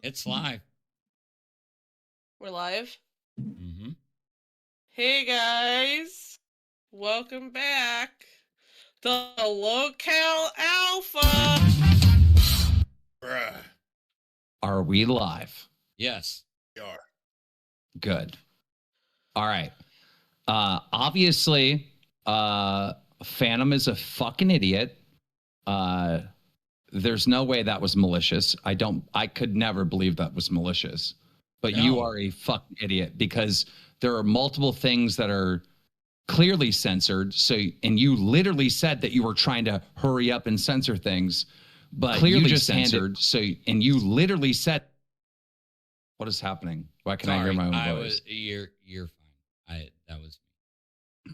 It's live. We're live. Mm-hmm. Hey guys, welcome back. The LOLCOW Alpha. Bruh. Are we live? Yes. We are. Good. All right. Obviously, Phantom is a fucking idiot. There's no way that was malicious. I could never believe that was malicious. But you are a fucking idiot because there are multiple things that are clearly censored. And you literally said that you were trying to hurry up and censor things, but clearly you just censored. And you literally said, "What is happening? Why can I hear my own voice?" You're fine. That was me.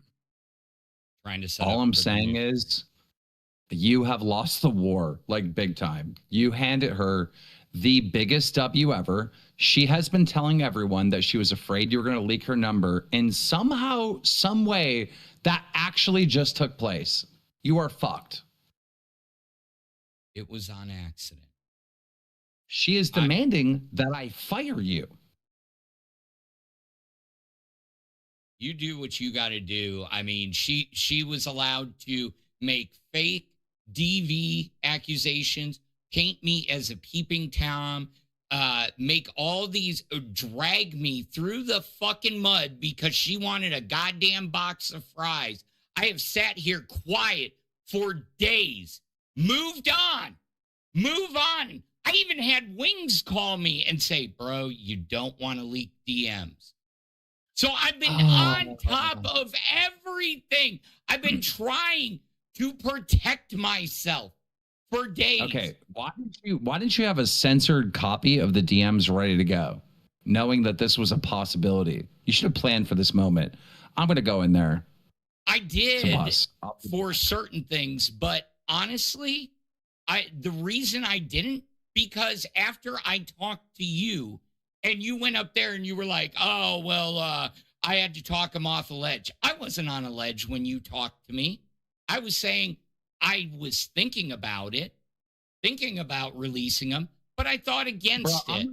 Trying to set All I'm saying is you have lost the war, like big time. You handed her the biggest W ever. She has been telling everyone that she was afraid you were going to leak her number. And somehow, some way, that actually just took place. You are fucked. It was on accident. She is demanding that I fire you. You do what you got to do. I mean, she was allowed to make fake DV accusations, paint me as a peeping Tom, make all these, drag me through the fucking mud because she wanted a goddamn box of fries. I have sat here quiet for days. Moved on. Move on. I even had Wings call me and say, "Bro, you don't want to leak DMs." So I've been on top of everything. I've been trying to protect myself for days. Okay, why didn't you have a censored copy of the DMs ready to go, knowing that this was a possibility? You should have planned for this moment. I'm going to go in there. I did for certain things, but honestly, the reason I didn't, because after I talked to you and you went up there and you were like, "Oh, well, I had to talk him off a ledge." I wasn't on a ledge when you talked to me. I was saying I was thinking about it, thinking about releasing them, but I thought against it.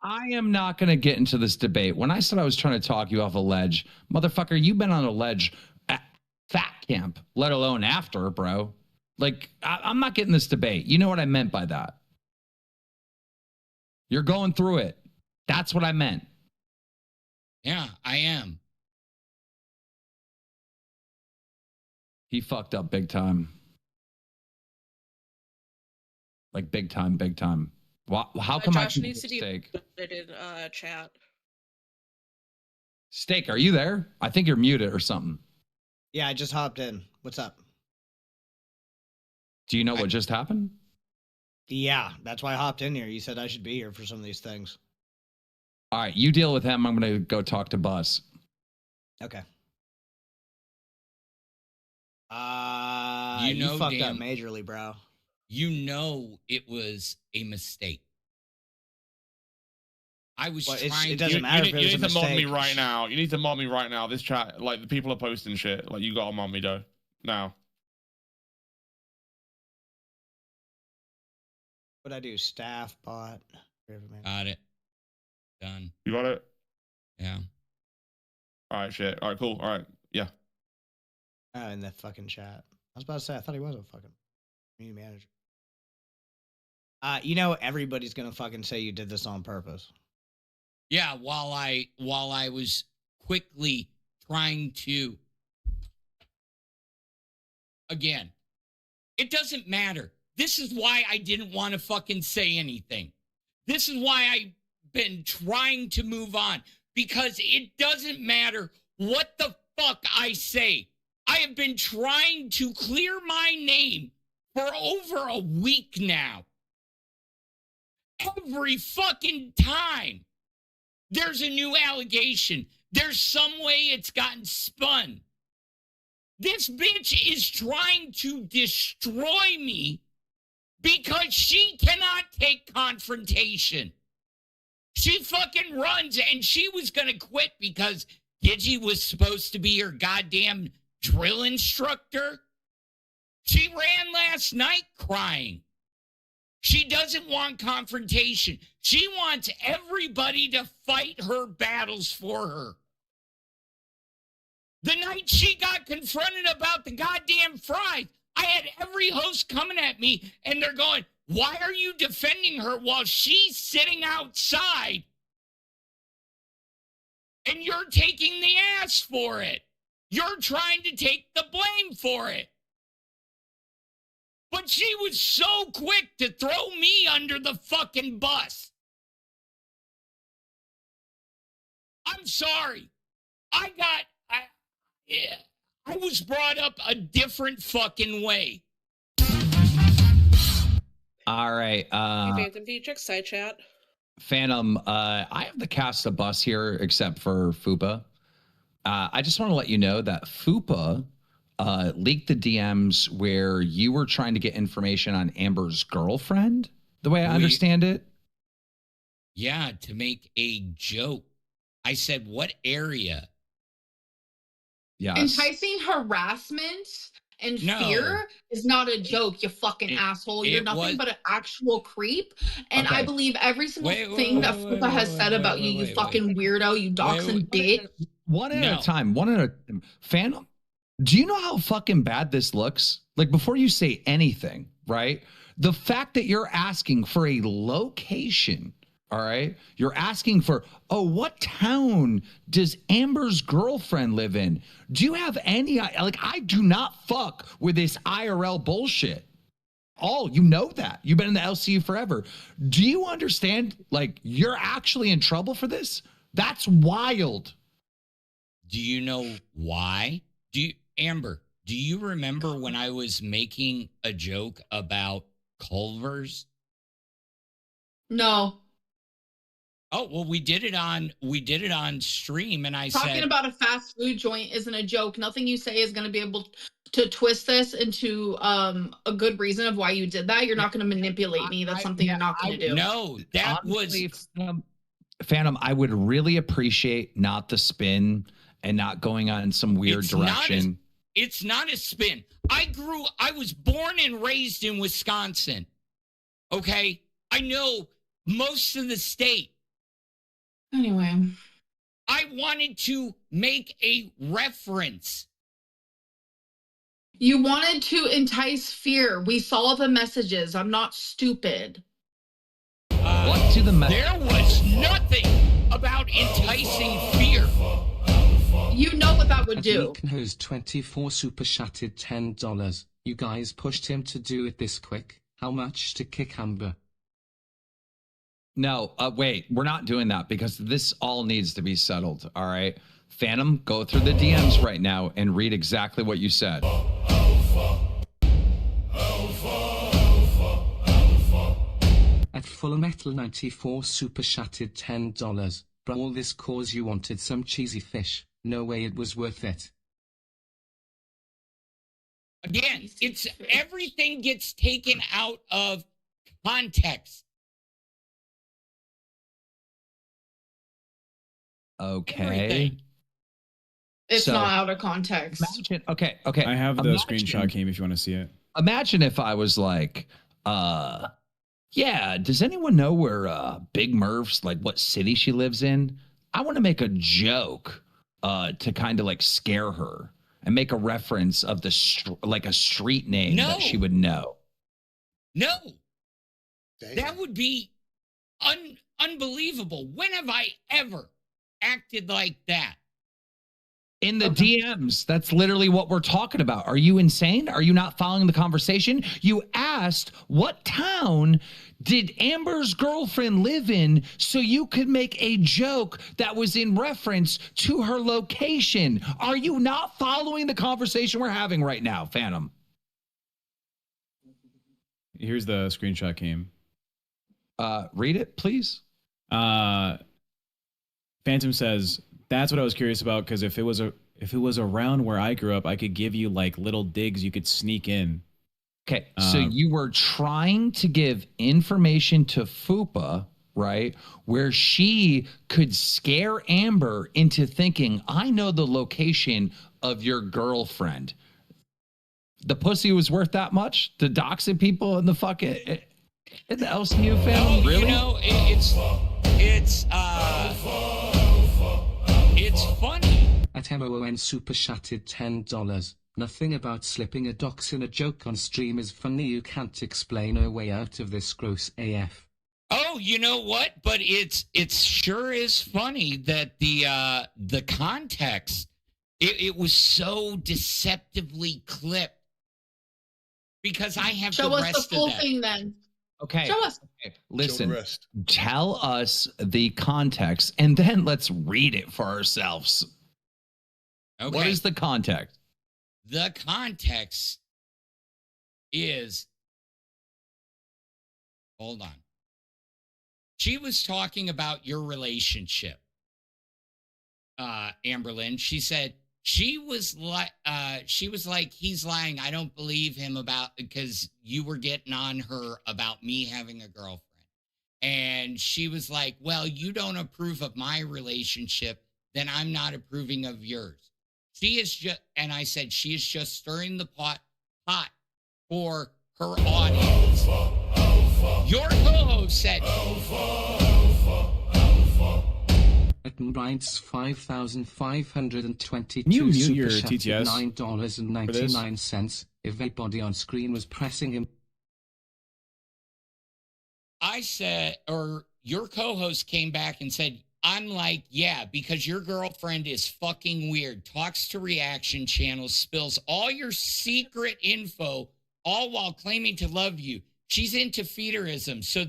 I am not going to get into this debate. When I said I was trying to talk you off a ledge, motherfucker, you've been on a ledge at fat camp, let alone after, bro. Like, I'm not getting this debate. You know what I meant by that. You're going through it. That's what I meant. Yeah, I am. He fucked up big time. Like big time, big time. How come Josh I needs to Steak? Put it in chat. Steak, are you there? I think you're muted or something. Yeah, I just hopped in. What's up? Do you know what just happened? Yeah, that's why I hopped in here. You said I should be here for some of these things. All right, you deal with him. I'm going to go talk to Buzz. Okay. You fucked up majorly, bro. You know it was a mistake. I was trying. It doesn't matter if it was a mistake. You need to mod me right now. You need to mod me right now. This chat, like, the people are posting shit. Like, you gotta mod me, though. Now. What'd I do? Staff, bot. Got it. Done. You got it? Yeah. All right, shit. All right, cool. All right. Yeah. In the fucking chat. I was about to say, I thought he was a fucking community manager. You know, everybody's gonna fucking say you did this on purpose. Yeah, while I was quickly trying to, again, it doesn't matter. This is why I didn't want to fucking say anything. This is why I've been trying to move on, because it doesn't matter what the fuck I say. I have been trying to clear my name for over a week now. Every fucking time there's a new allegation, there's some way it's gotten spun. This bitch is trying to destroy me because she cannot take confrontation. She fucking runs, and she was going to quit because Gidgy was supposed to be her goddamn drill instructor. She ran last night crying. She doesn't want confrontation. She wants everybody to fight her battles for her. The night she got confronted about the goddamn fries, I had every host coming at me and they're going, why are you defending her while she's sitting outside and you're taking the ass for it? You're trying to take the blame for it. But she was so quick to throw me under the fucking bus. I'm sorry. I was brought up a different fucking way. All right. Phantom, can you check side chat? Phantom, I have the cast of bus here except for FUPA. I just want to let you know that FUPA leaked the DMs where you were trying to get information on Amber's girlfriend, the way I understand it. Yeah, to make a joke. I said, what area? Yes. Enticing harassment and fear is not a joke, you fucking asshole. You're nothing but an actual creep. And I believe every single thing that FUPA has said about you, you fucking weirdo, you dachshund bitch. One at a time. Phantom, do you know how fucking bad this looks? Like, before you say anything, right? The fact that you're asking for a location, all right? You're asking for, what town does Amber's girlfriend live in? Do you have any, like, I do not fuck with this IRL bullshit. You know that. You've been in the LCU forever. Do you understand, like, you're actually in trouble for this? That's wild. Do you know why? Amber, do you remember when I was making a joke about Culver's? No. Oh, well, we did it on stream, and I said talking about a fast food joint isn't a joke. Nothing you say is going to be able to twist this into a good reason of why you did that. You're not going to manipulate me. That's something you're not going to do. No, that honestly, was Phantom. I would really appreciate not the spin and not going on some weird direction. It's not a spin. I was born and raised in Wisconsin. Okay? I know most of the state. Anyway. I wanted to make a reference. You wanted to entice fear. We saw the messages. I'm not stupid. What to the there was nothing about enticing fear. You know what that would do. Who's 24 super chatted $10. You guys pushed him to do it this quick. How much to kick Amber? No, wait, we're not doing that because this all needs to be settled. All right. Phantom, go through the DMs right now and read exactly what you said. At Full Metal 94 super chatted $10. Bro, all this cause you wanted some cheesy fish. No way it was worth it. Again, it's everything gets taken out of context. Okay. Everything. It's not out of context. Imagine, okay. I have the screenshot game if you want to see it. Imagine if I was like, yeah, does anyone know where Big Murph's, like, what city she lives in? I want to make a joke to kind of like scare her and make a reference of like a street name that she would know. No. Damn. That would be unbelievable. When have I ever acted like that? In the DMs, that's literally what we're talking about. Are you insane? Are you not following the conversation? You asked, what town did Amber's girlfriend live in so you could make a joke that was in reference to her location? Are you not following the conversation we're having right now, Phantom? Here's the screenshot game. Read it, please. Phantom says, that's what I was curious about, because if it was around where I grew up, I could give you like little digs you could sneak in. Okay, so you were trying to give information to FUPA, right, where she could scare Amber into thinking, I know the location of your girlfriend. The pussy was worth that much? The doxing people and the fucking... In the LCU family, Oh, really? you know, it's funny. At MON super chatted $10. Nothing about slipping a dox in a joke on stream is funny. You can't explain a way out of this gross AF. Oh, you know what? But it's sure is funny that the context it was so deceptively clipped because I have Show the us rest the full of that. thing then. Okay. Show us. Okay. Listen, rest. tell us the context and then let's read it for ourselves. Okay. What is the context? The context is, hold on. She was talking about your relationship, Amberlynn. She said she was like, he's lying. I don't believe him because you were getting on her about me having a girlfriend. And she was like, well, you don't approve of my relationship, then I'm not approving of yours. She is just, and I said, she is just stirring the pot for her audience. Your co-host said, At Brides 5,522 Can you mute super your chatted TTS $9.99. If everybody on screen was pressing him. I said, or your co-host came back and said, I'm like, yeah, because your girlfriend is fucking weird, talks to reaction channels, spills all your secret info, all while claiming to love you. She's into feederism, so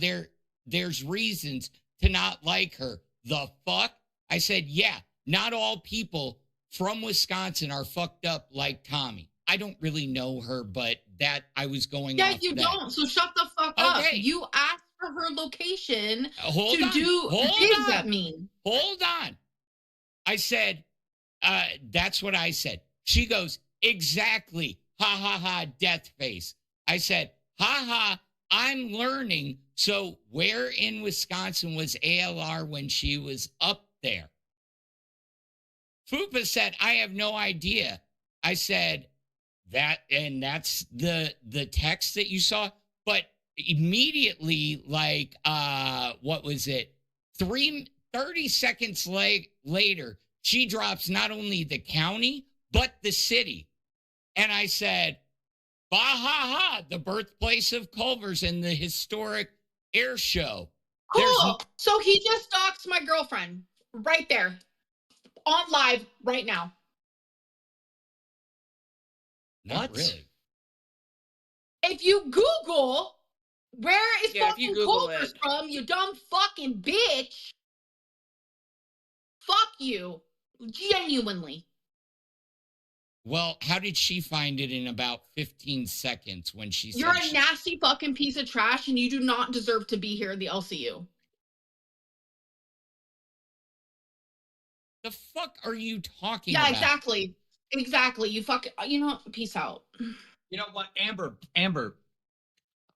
there's reasons to not like her. The fuck? I said, yeah, not all people from Wisconsin are fucked up like Tommy. I don't really know her, but that I was going off you that. don't, so shut the fuck up. Okay. You asked for her location Hold to on. do Hold digs on. at me. Hold on. I said, that's what I said. She goes, exactly. Ha ha ha, death face. I said, ha ha, I'm learning. So where in Wisconsin was ALR when she was up there? FUPA said, I have no idea. I said, that's the text that you saw. But immediately, like, what was it? 30 seconds later, she drops not only the county, but the city. And I said, bah ha ha, the birthplace of Culver's and the historic air show. Cool. So he just doxed my girlfriend right there on live right now. Not really. If you Google where is fucking Google Culver's it. from, you dumb fucking bitch. Fuck you. Genuinely. Well, how did she find it in about 15 seconds when she said You're a nasty fucking piece of trash and you do not deserve to be here in the LCU. The fuck are you talking about? Yeah, exactly. Exactly. You fucking, you know, peace out. You know what, Amber,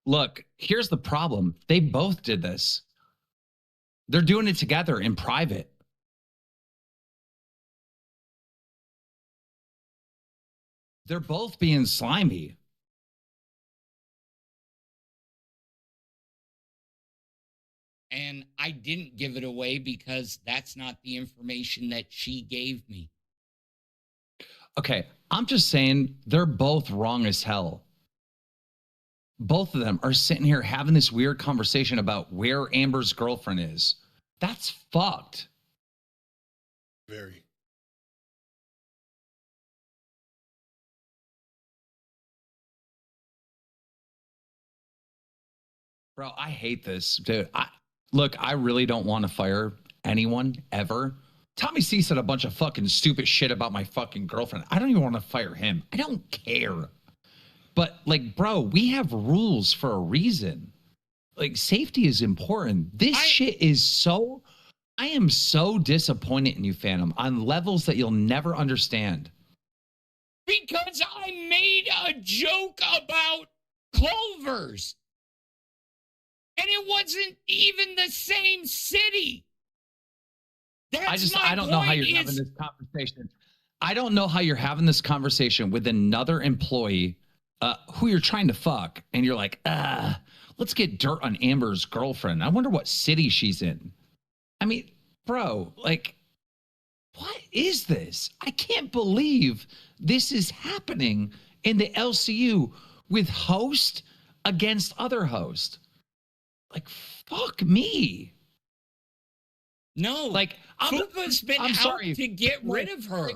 look, here's the problem. They both did this. They're doing it together in private. They're both being slimy. And I didn't give it away because that's not the information that she gave me. Okay, I'm just saying they're both wrong as hell. Both of them are sitting here having this weird conversation about where Amber's girlfriend is. That's fucked. Very. Bro, I hate this, dude. Look, I really don't want to fire anyone ever. Tommy C said a bunch of fucking stupid shit about my fucking girlfriend. I don't even want to fire him. I don't care. But like, bro, we have rules for a reason. Like, safety is important. This shit is so... I am so disappointed in you, Phantom, on levels that you'll never understand. Because I made a joke about Culver's. And it wasn't even the same city. I don't know how you're having this conversation. I don't know how you're having this conversation with another employee who you're trying to fuck. And you're like, let's get dirt on Amber's girlfriend. I wonder what city she's in. I mean, bro, like, what is this? I can't believe this is happening in the LCU with host against other host. Like, fuck me. No, like, FUPA's been out sorry to get rid of her.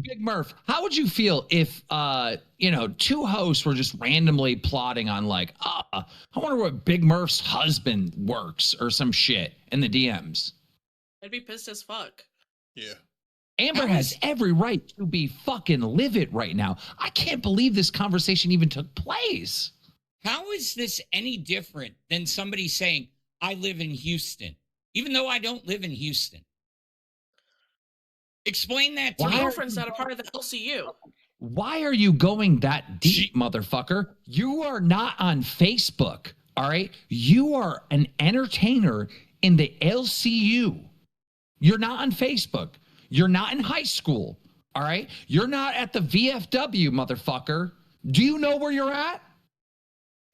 Big Murph, how would you feel if, two hosts were just randomly plotting on like, I wonder what Big Murph's husband works or some shit in the DMs? I'd be pissed as fuck. Yeah. Amber has every right to be fucking livid right now. I can't believe this conversation even took place. How is this any different than somebody saying, I live in Houston, even though I don't live in Houston? Explain that to My me. girlfriend's not a part of the LCU. Why are you going that deep, motherfucker? You are not on Facebook, all right? You are an entertainer in the LCU. You're not on Facebook. You're not in high school, all right? You're not at the VFW, motherfucker. Do you know where you're at?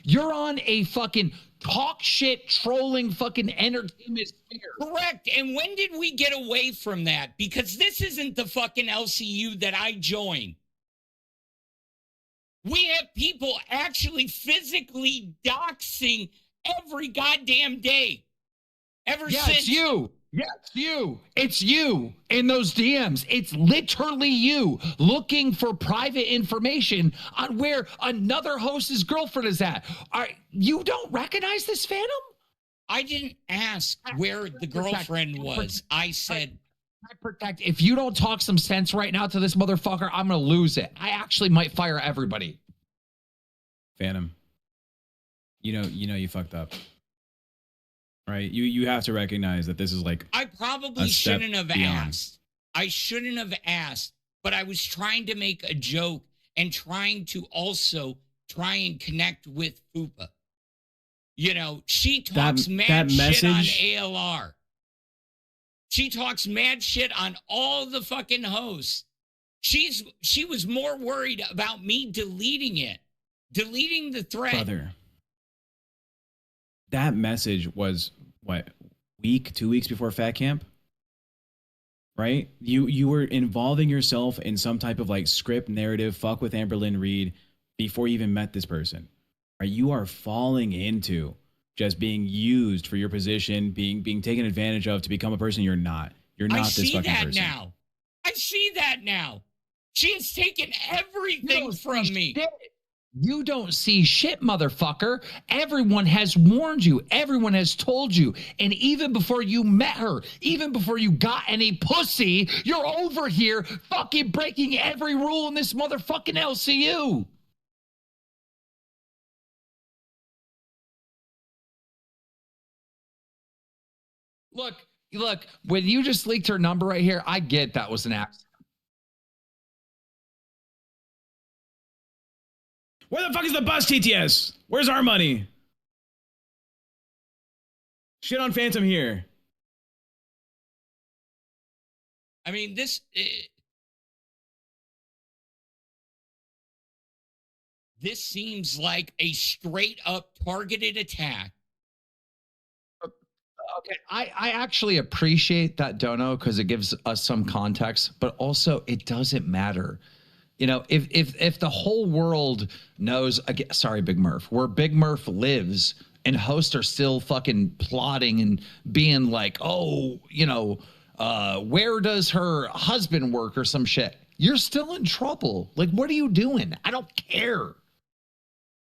You're on a fucking talk shit, trolling fucking entertainment sphere. Correct. And when did we get away from that? Because this isn't the fucking LCU that I joined. We have people actually physically doxing every goddamn day. Ever since. It's you. Yeah, it's you in those DMs. It's literally you looking for private information on where another host's girlfriend is at. You don't recognize this, Phantom? I didn't ask where the girlfriend was. I said, protect. If you don't talk some sense right now to this motherfucker, I'm going to lose it. I actually might fire everybody. Phantom, you know you fucked up. Right, you have to recognize that this is like I probably shouldn't have asked. I shouldn't have asked, but I was trying to make a joke and trying to also try and connect with FUPA. You know, she talks mad shit on ALR. She talks mad shit on all the fucking hosts. She was more worried about me deleting the thread. Brother, that message was what, 2 weeks before Fat Camp, right? You were involving yourself in some type of like script narrative, fuck with Amberlynn Reed before you even met this person, right? You are falling into just being used for your position, being taken advantage of to become a person you're not. You're not this fucking person. I see that now. She has taken everything from me. You don't see shit, motherfucker. Everyone has warned you. Everyone has told you. And even before you met her, even before you got any pussy, you're over here fucking breaking every rule in this motherfucking LCU. Look, when you just leaked her number right here, I get that was an accident. Where the fuck is the bus, TTS? Where's our money? Shit on Phantom here. I mean, this seems like a straight up targeted attack. Okay, I actually appreciate that, Dono, because it gives us some context, but also it doesn't matter. You know, if the whole world knows, sorry, Big Murph, where Big Murph lives and hosts are still fucking plotting and being like, oh, where does her husband work or some shit? You're still in trouble. Like, what are you doing? I don't care.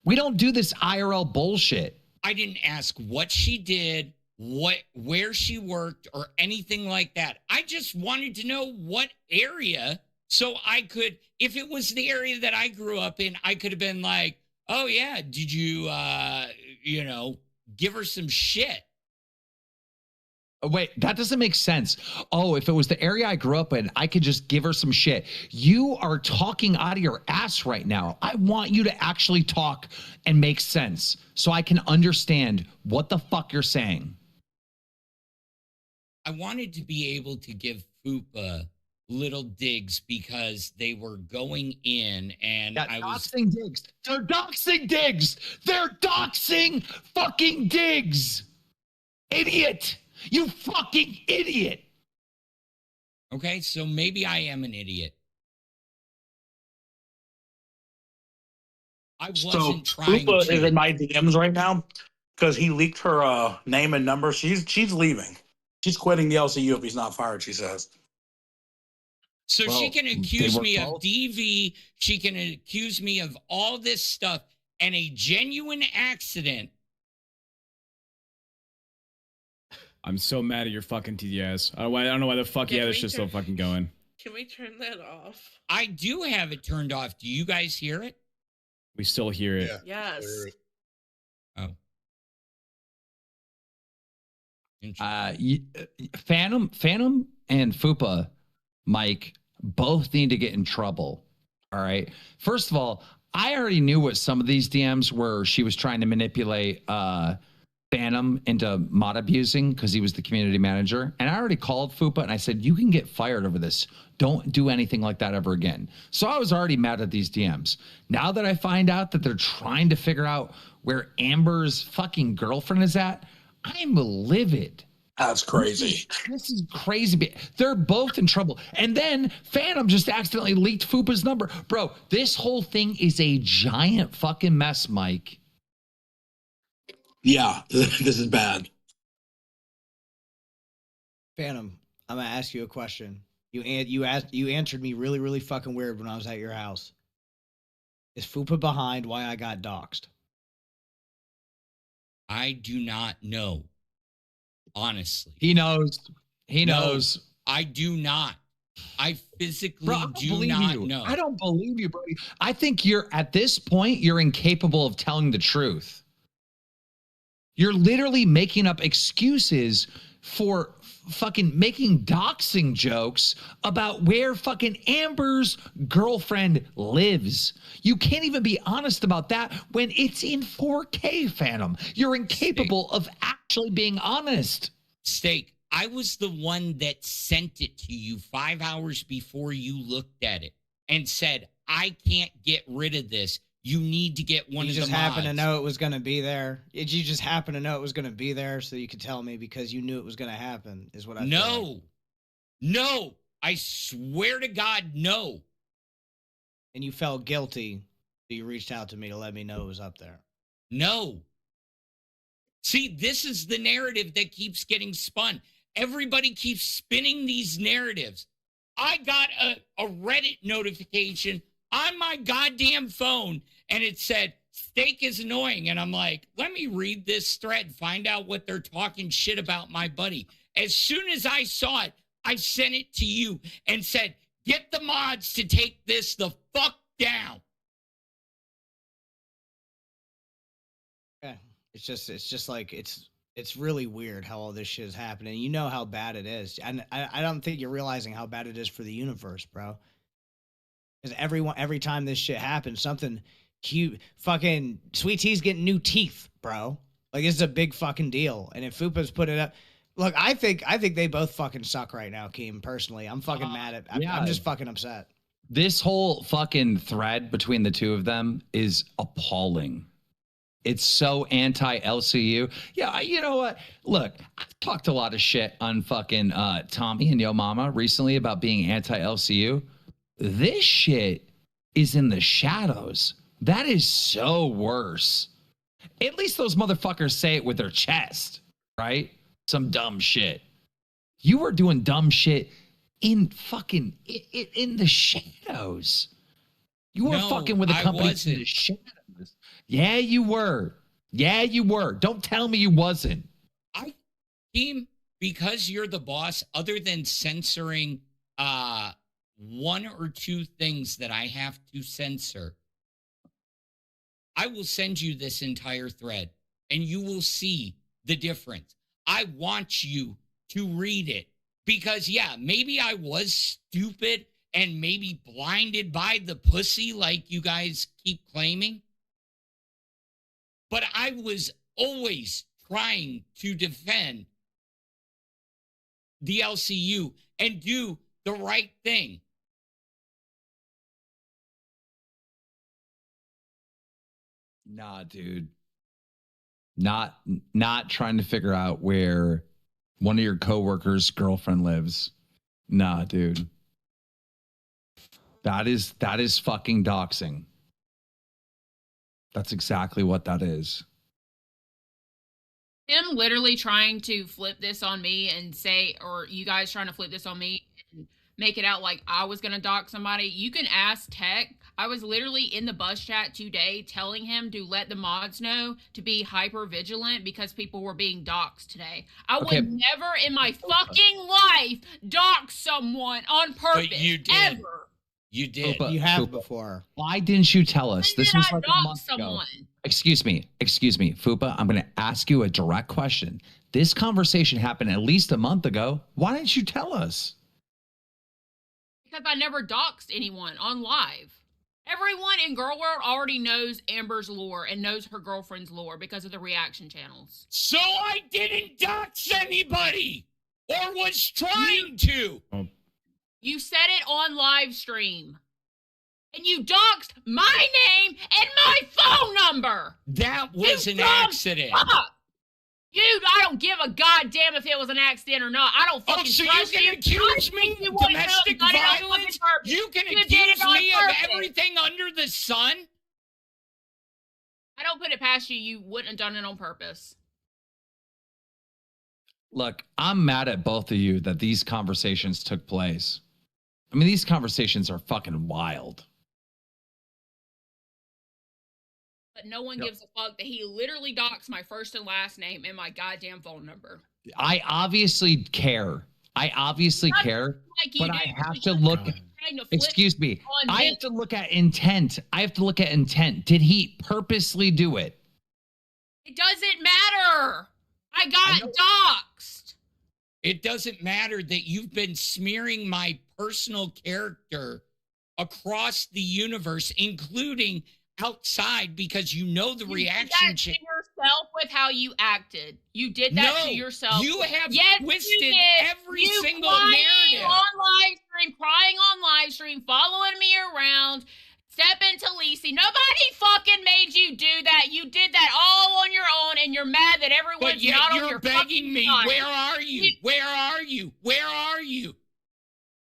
We don't do this IRL bullshit. I didn't ask what she did, where she worked, or anything like that. I just wanted to know what area. So I could, if it was the area that I grew up in, I could have been like, oh yeah, did you, give her some shit? Wait, that doesn't make sense. Oh, if it was the area I grew up in, I could just give her some shit. You are talking out of your ass right now. I want you to actually talk and make sense so I can understand what the fuck you're saying. I wanted to be able to give FUPA little digs because they were going in and I was doxing digs. They're doxing digs. They're doxing fucking digs. Idiot. You fucking idiot. okay, so maybe I am an idiot. I wasn't trying FUPA to. is in my DMs right now because he leaked her name and number. She's leaving. She's quitting the LCU if he's not fired, she says. So Well, she can accuse me of both. DV. She can accuse me of all this stuff and a genuine accident. I'm so mad at your fucking TDS. I don't know why the fuck Yeah, this shit's still fucking going. Can we turn that off? I do have it turned off. Do you guys hear it? We still hear it. Yeah. Yes. Oh. Phantom and FUPA, Mike, both need to get in trouble. All right. First of all, I already knew what some of these DMs were. She was trying to manipulate Phantom into mod abusing because he was the community manager. And I already called FUPA and I said, you can get fired over this. Don't do anything like that ever again. So I was already mad at these DMs. Now that I find out that they're trying to figure out where Amber's fucking girlfriend is at, I'm livid. That's crazy. This is crazy. They're both in trouble. And then Phantom just accidentally leaked FUPA's number. Bro, this whole thing is a giant fucking mess, Mike. Yeah, this is bad. Phantom, I'm gonna ask you a question. You answered me really, really fucking weird when I was at your house. Is FUPA behind why I got doxxed? I do not know. Honestly. He knows. He knows. I do not. I physically Bro, I don't do believe not you. know. I don't believe you, bro. I think you're at this point, you're incapable of telling the truth. You're literally making up excuses for fucking making doxing jokes about where fucking Amber's girlfriend lives. You can't even be honest about that when it's in 4K, Phantom. You're incapable of actually being honest. Steak, I was the one that sent it to you 5 hours before you looked at it and said, I can't get rid of this. You need to get one of the mods. You just happened to know it was going to be there. You just happen to know it was going to be there so you could tell me because you knew it was going to happen is what I feel like. No. I swear to God, no. And you felt guilty, so you reached out to me to let me know it was up there. No. See, this is the narrative that keeps getting spun. Everybody keeps spinning these narratives. I got a Reddit notification on my goddamn phone, and it said, Steak is annoying. And I'm like, let me read this thread, find out what they're talking shit about my buddy. As soon as I saw it, I sent it to you and said, get the mods to take this the fuck down. Yeah, it's just like it's really weird how all this shit is happening. You know how bad it is, and I don't think you're realizing how bad it is for the universe, bro. Because every time this shit happens, something cute, fucking Sweet Tea's getting new teeth, bro. Like this is a big fucking deal. And if FUPA's put it up, look, I think they both fucking suck right now, Keem. Personally, I'm fucking mad at. I'm just fucking upset. This whole fucking thread between the two of them is appalling. It's so anti-LCU. Yeah, you know what? Look, I've talked a lot of shit on fucking Tommy and YoMama recently about being anti-LCU. This shit is in the shadows. That is so worse. At least those motherfuckers say it with their chest, right? Some dumb shit. You were doing dumb shit in fucking in the shadows. You were fucking with a company in the shadows. Yeah, you were. Yeah, you were. Don't tell me you wasn't. Team, because you're the boss, other than censoring one or two things that I have to censor, I will send you this entire thread and you will see the difference. I want you to read it because, yeah, maybe I was stupid and maybe blinded by the pussy like you guys keep claiming. But I was always trying to defend the LCU and do the right thing. Nah, dude. Not trying to figure out where one of your coworkers' girlfriend lives. Nah, dude. That is fucking doxing. That's exactly what that is. Him literally trying to flip this on me and say, or you guys trying to flip this on me and make it out like I was going to dox somebody. You can ask Tech. I was literally in the bus chat today telling him to let the mods know to be hyper vigilant because people were being doxed today. I would never in my fucking life dox someone on purpose. But you did. Ever. You did. You have before. Why didn't you tell us? When This did was I like a dox month someone? ago. Excuse me, FUPA. I'm going to ask you a direct question. This conversation happened at least a month ago. Why didn't you tell us? Because I never doxed anyone on live. Everyone in Girl World already knows Amber's lore and knows her girlfriend's lore because of the reaction channels. So I didn't dox anybody or was trying to. You said it on live stream. And you doxed my name and my phone number. That was an accident. I don't give a goddamn if it was an accident or not. I don't fucking trust you. You can accuse me of domestic violence? You can accuse me of everything under the sun? I don't put it past you. You wouldn't have done it on purpose. Look, I'm mad at both of you that these conversations took place. I mean, these conversations are fucking wild. But no one gives a fuck that he literally doxed my first and last name and my goddamn phone number. I obviously care. But I have to look. Excuse me. I have to look at intent. Did he purposely do it? It doesn't matter. I got doxed. It doesn't matter that you've been smearing my personal character across the universe, including outside, because you know the reaction. You did that to yourself with how you acted. You did that to yourself. You have twisted you every single narrative. Crying on live stream, following me around, stepping to Lacey. Nobody fucking made you do that. You did that all on your own, and you're mad that everyone's not on your begging me. Side. Where are you? Where are you? Where are you?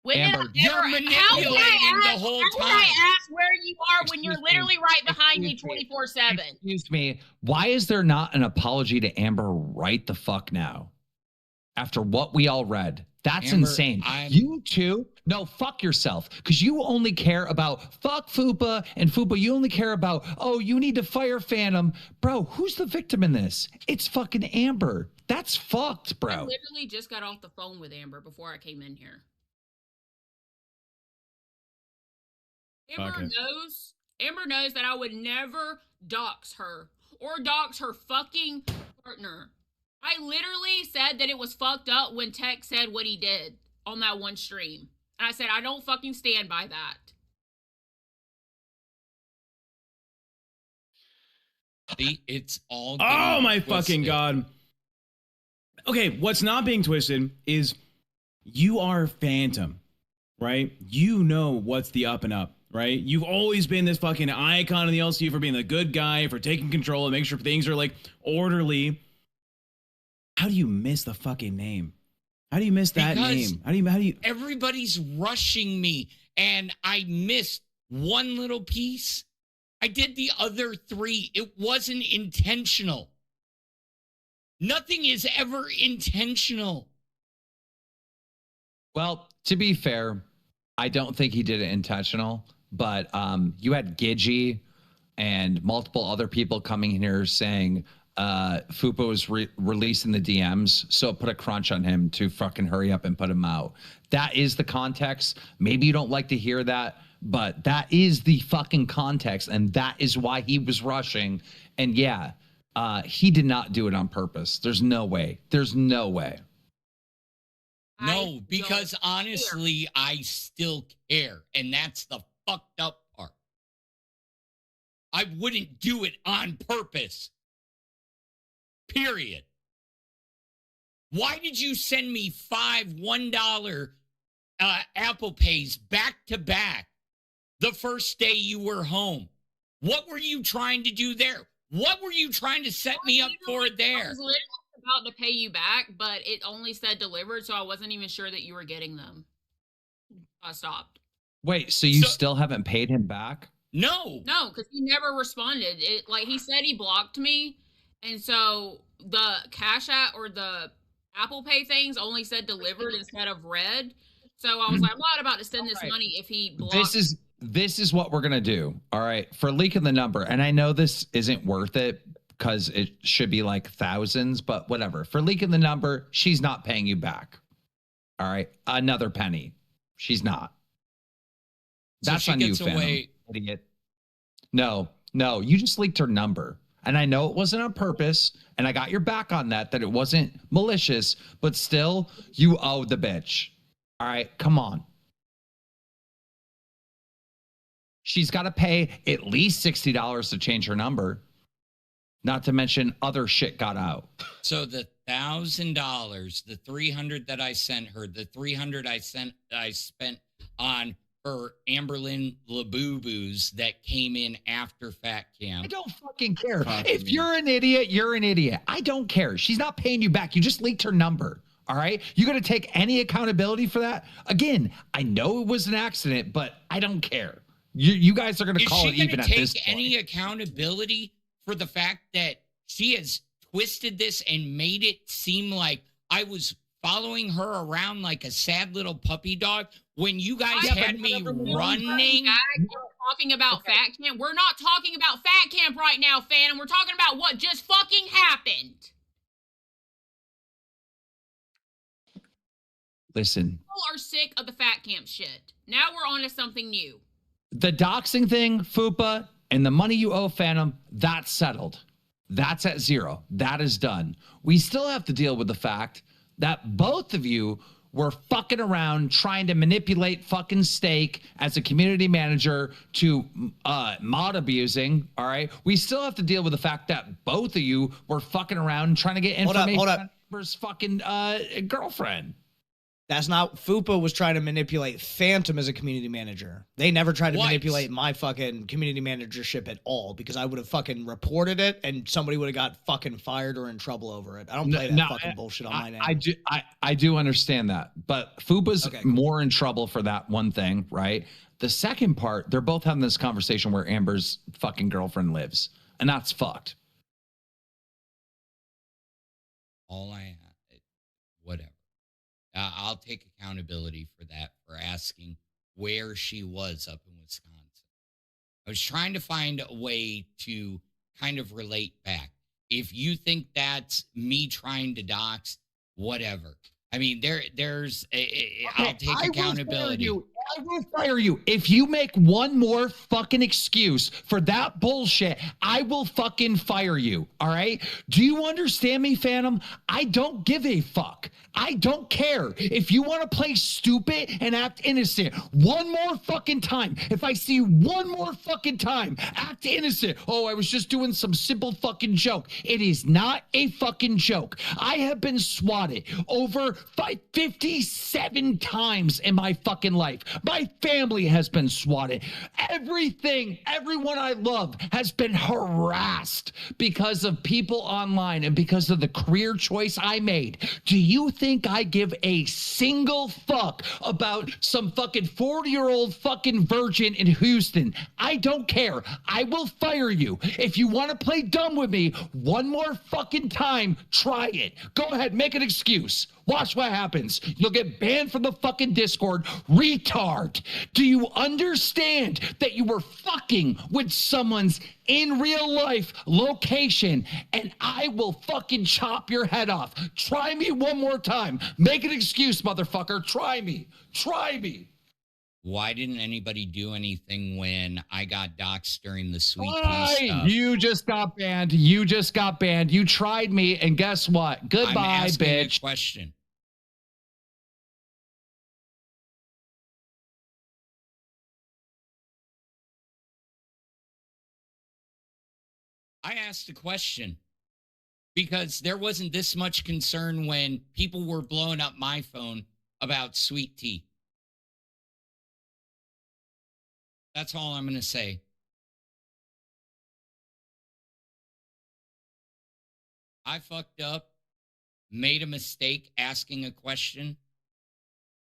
When Amber, you're manipulating the whole time. How did I ask where you are when you're literally right behind me 24/7? Excuse me. Why is there not an apology to Amber right the fuck now? After what we all read. That's Amber, insane. You too? No, fuck yourself. Because you only care about fuck FUPA, and FUPA, you only care about, oh, you need to fire Phantom. Bro, who's the victim in this? It's fucking Amber. That's fucked, bro. I literally just got off the phone with Amber before I came in here. Amber knows that I would never dox her or dox her fucking partner. I literally said that it was fucked up when Tech said what he did on that one stream. And I said, I don't fucking stand by that. It's all. Oh my fucking God. Okay, what's not being twisted is you are Phantom, right? You know what's the up and up. Right? You've always been this fucking icon in the LCU for being the good guy, for taking control and make sure things are like orderly. How do you miss the fucking name? How do you miss that name? How do you? Everybody's rushing me, and I missed one little piece. I did the other three. It wasn't intentional. Nothing is ever intentional. Well, to be fair, I don't think he did it intentional. But you had Gidgy and multiple other people coming in here saying FUPA was releasing the DMs, so it put a crunch on him to fucking hurry up and put him out. That is the context. Maybe you don't like to hear that, but that is the fucking context, and that is why he was rushing. And yeah, he did not do it on purpose. There's no way. There's no way. No, because honestly, I still care, and that's the fucked up part. I wouldn't do it on purpose. Period. Why did you send me $5 $1 Apple Pays back to back the first day you were home. What were you trying to do there? What were you trying to set me up for there? I was literally about to pay you back, but it only said delivered, so I wasn't even sure that you were getting them. I stopped. Wait, so you still haven't paid him back? No. No, because he never responded. Like he said he blocked me, and so the Cash App or the Apple Pay things only said delivered instead of read. So I was like, I'm not about to send this money if he blocked. This is what we're gonna do. All right, for leaking the number, and I know this isn't worth it because it should be like thousands, but whatever. For leaking the number, she's not paying you back. All right, another penny. She's not. That's on you, Phantom. Idiot. No, you just leaked her number. And I know it wasn't on purpose, and I got your back on that it wasn't malicious, but still, you owe the bitch. All right, come on. She's got to pay at least $60 to change her number. Not to mention other shit got out. So the $1,000, the $300 that I sent her, the $300 I spent on her Amberlynn Labubu's that came in after Fat Camp. I don't fucking care. If you're an idiot, you're an idiot. I don't care. She's not paying you back. You just leaked her number. All right. You going to take any accountability for that? Again, I know it was an accident, but I don't care. You guys are going to call it even at this point. Is she going to take any accountability for the fact that she has twisted this and made it seem like I was following her around like a sad little puppy dog when you guys had me running? Talking about Fat Camp. We're not talking about Fat Camp right now, Phantom. We're talking about what just fucking happened. Listen. People are sick of the Fat Camp shit. Now we're on to something new. The doxing thing, FUPA, and the money you owe Phantom, that's settled. That's at zero. That is done. We still have to deal with the fact that both of you were fucking around trying to manipulate fucking Steak as a community manager to mod abusing, all right? We still have to deal with the fact that both of you were fucking around trying to get information on Amber's fucking girlfriend. That's not, FUPA was trying to manipulate Phantom as a community manager. They never tried to manipulate my fucking community managership at all, because I would have fucking reported it and somebody would have got fucking fired or in trouble over it. I don't play that fucking bullshit on my name. I do understand that, but FUPA's more in trouble for that one thing, right? The second part, they're both having this conversation where Amber's fucking girlfriend lives, and that's fucked. All I have, whatever. I'll take accountability for that, for asking where she was up in Wisconsin. I was trying to find a way to kind of relate back. If you think that's me trying to dox, whatever. I mean, I'll take accountability. I will fire you. If you make one more fucking excuse for that bullshit, I will fucking fire you. All right? Do you understand me, Phantom? I don't give a fuck. I don't care. If you want to play stupid and act innocent one more fucking time, if I see one more fucking time, act innocent. Oh, I was just doing some simple fucking joke. It is not a fucking joke. I have been swatted over 57 times in my fucking life. My family has been swatted. Everyone I love has been harassed because of people online and because of the career choice I made. Do you think I give a single fuck about some fucking 40-year-old fucking virgin in Houston? I don't care. I will fire you. If you want to play dumb with me one more fucking time, try it. Go ahead, make an excuse. Watch what happens. You'll get banned from the fucking Discord. Retard. Do you understand that you were fucking with someone's in real life location, and I will fucking chop your head off? Try me one more time. Make an excuse, motherfucker. Try me. Try me. Why didn't anybody do anything when I got doxxed during the Sweet Tea stuff? You just got banned. You just got banned. You tried me, and guess what? Goodbye, I'm asking bitch. A question. I asked a question because there wasn't this much concern when people were blowing up my phone about Sweet Tea. That's all I'm going to say. I fucked up, made a mistake asking a question,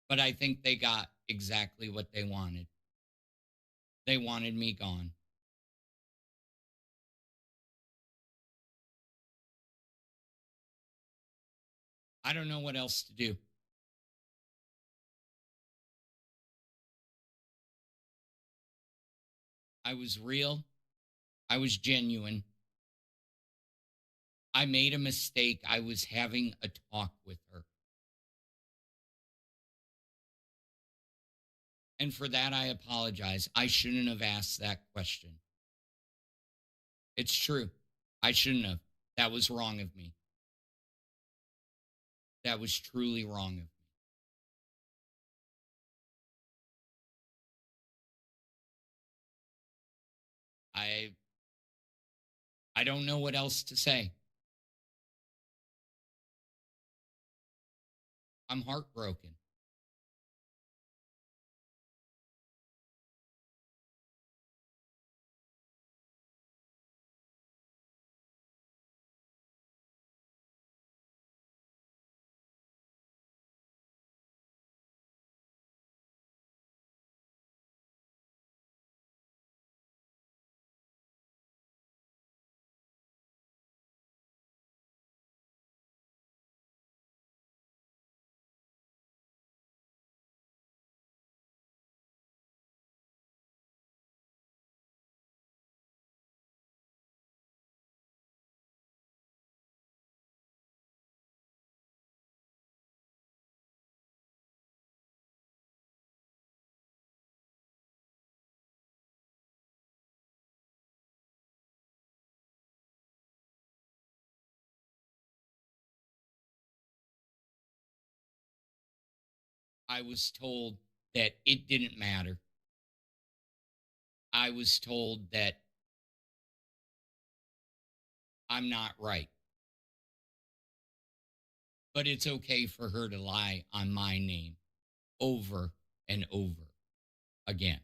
but I think they got exactly what they wanted. They wanted me gone. I don't know what else to do. I was real. I was genuine. I made a mistake. I was having a talk with her. And for that, I apologize. I shouldn't have asked that question. It's true. I shouldn't have. That was wrong of me. That was truly wrong of me. I don't know what else to say. I'm heartbroken. I was told that it didn't matter. I was told that I'm not right. But it's okay for her to lie on my name over and over again.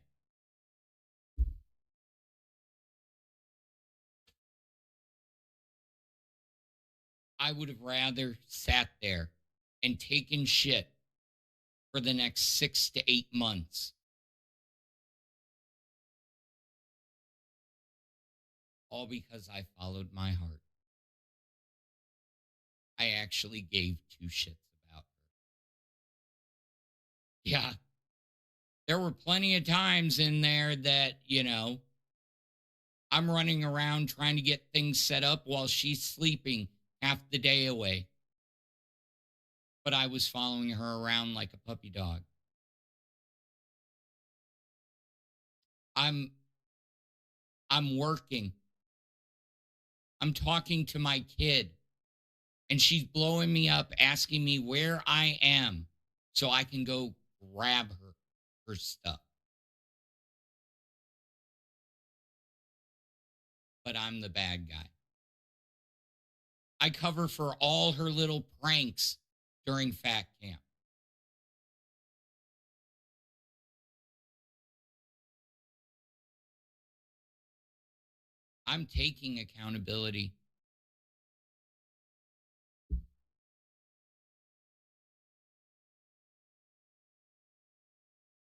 I would have rather sat there and taken shit for the next 6 to 8 months. All because I followed my heart. I actually gave 2 shits about her. Yeah. There were plenty of times in there that, I'm running around trying to get things set up while she's sleeping half the day away. But I was following her around like a puppy dog. I'm working. I'm talking to my kid. And she's blowing me up, asking me where I am so I can go grab her stuff. But I'm the bad guy. I cover for all her little pranks during Fat Camp. I'm taking accountability.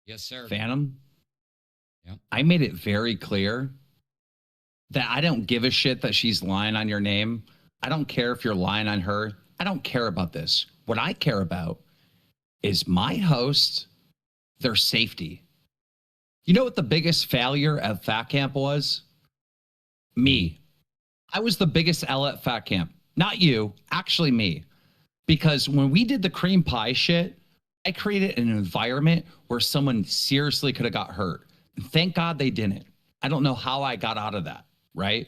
Yes, sir. Phantom? Yep. I made it very clear that I don't give a shit that she's lying on your name. I don't care if you're lying on her. I don't care about this. What I care about is my host, their safety. You know what the biggest failure at Fat Camp was? Me. I was the biggest L at Fat Camp. Not you, actually me. Because when we did the cream pie shit, I created an environment where someone seriously could have got hurt. And thank God they didn't. I don't know how I got out of that, right?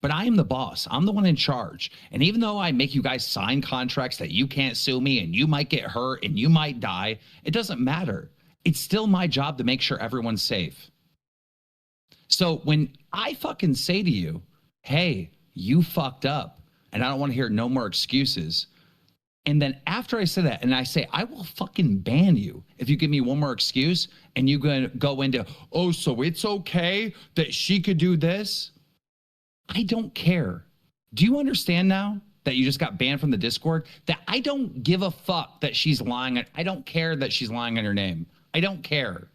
But I am the boss. I'm the one in charge. And even though I make you guys sign contracts that you can't sue me and you might get hurt and you might die, it doesn't matter. It's still my job to make sure everyone's safe. So when I fucking say to you, hey, you fucked up, and I don't want to hear no more excuses, And then after I say that, and I say, I will fucking ban you if you give me one more excuse and you go into, oh, so it's okay that she could do this? I don't care. Do you understand now that you just got banned from the Discord? That I don't give a fuck that she's lying. I don't care that she's lying on your name. I don't care.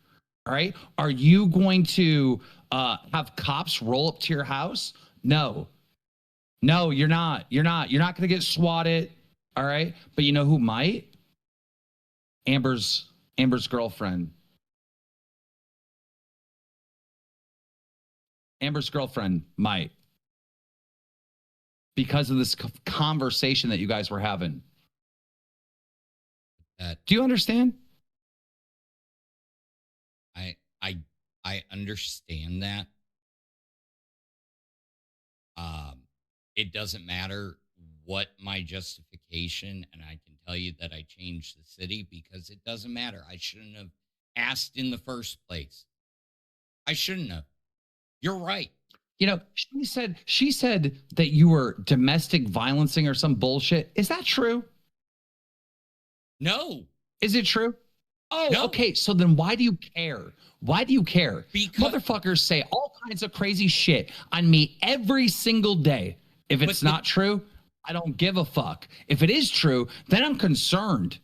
All right. Are you going to have cops roll up to your house? No. No, you're not. You're not. You're not going to get swatted. All right. But you know who might? Amber's girlfriend. Amber's girlfriend might. Because of this conversation that you guys were having. Do you understand? I understand that. It doesn't matter what my justification, and I can tell you that I changed the city because it doesn't matter. I shouldn't have asked in the first place. I shouldn't have. You're right. You know, she said that you were domestic violencing or some bullshit. Is that true? No. Is it true? Oh, no. Okay. So then why do you care? Why do you care? Because motherfuckers say all kinds of crazy shit on me every single day. If it's not true, I don't give a fuck. If it is true, then I'm concerned.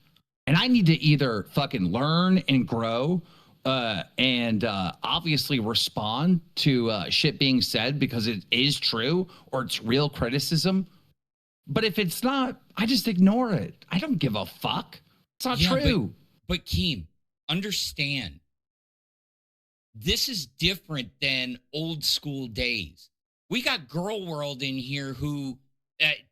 And I need to either fucking learn and grow and obviously respond to shit being said because it is true or it's real criticism. But if it's not, I just ignore it. I don't give a fuck. It's not true. But Keem, understand, this is different than old school days. We got Girl World in here who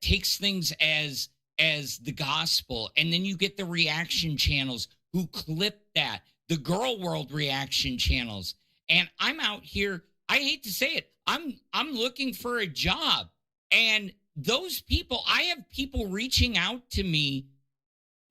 takes things as the gospel, and then you get the reaction channels who clip that. The Girl World reaction channels. And I'm out here, I hate to say it, I'm looking for a job. And those people, I have people reaching out to me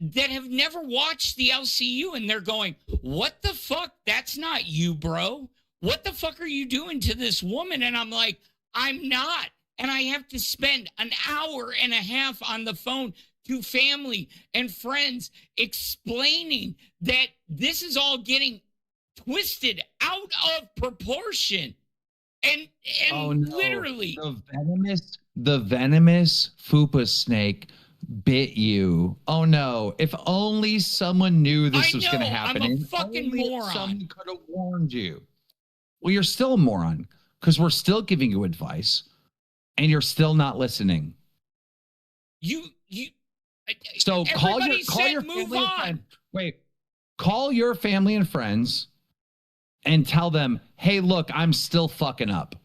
that have never watched the LCU, and they're going, what the fuck? That's not you, bro. What the fuck are you doing to this woman? And I'm like, I'm not. And I have to spend an hour and a half on the phone to family and friends explaining that this is all getting twisted out of proportion. And oh, no. Literally the venomous FUPA snake bit you. Oh no. If only someone knew this was going to happen. I'm a fucking moron. Someone could have warned you. Well, you're still a moron because we're still giving you advice and you're still not listening. So call your family and friends. Wait, call your family and friends and tell them, hey, look, I'm still fucking up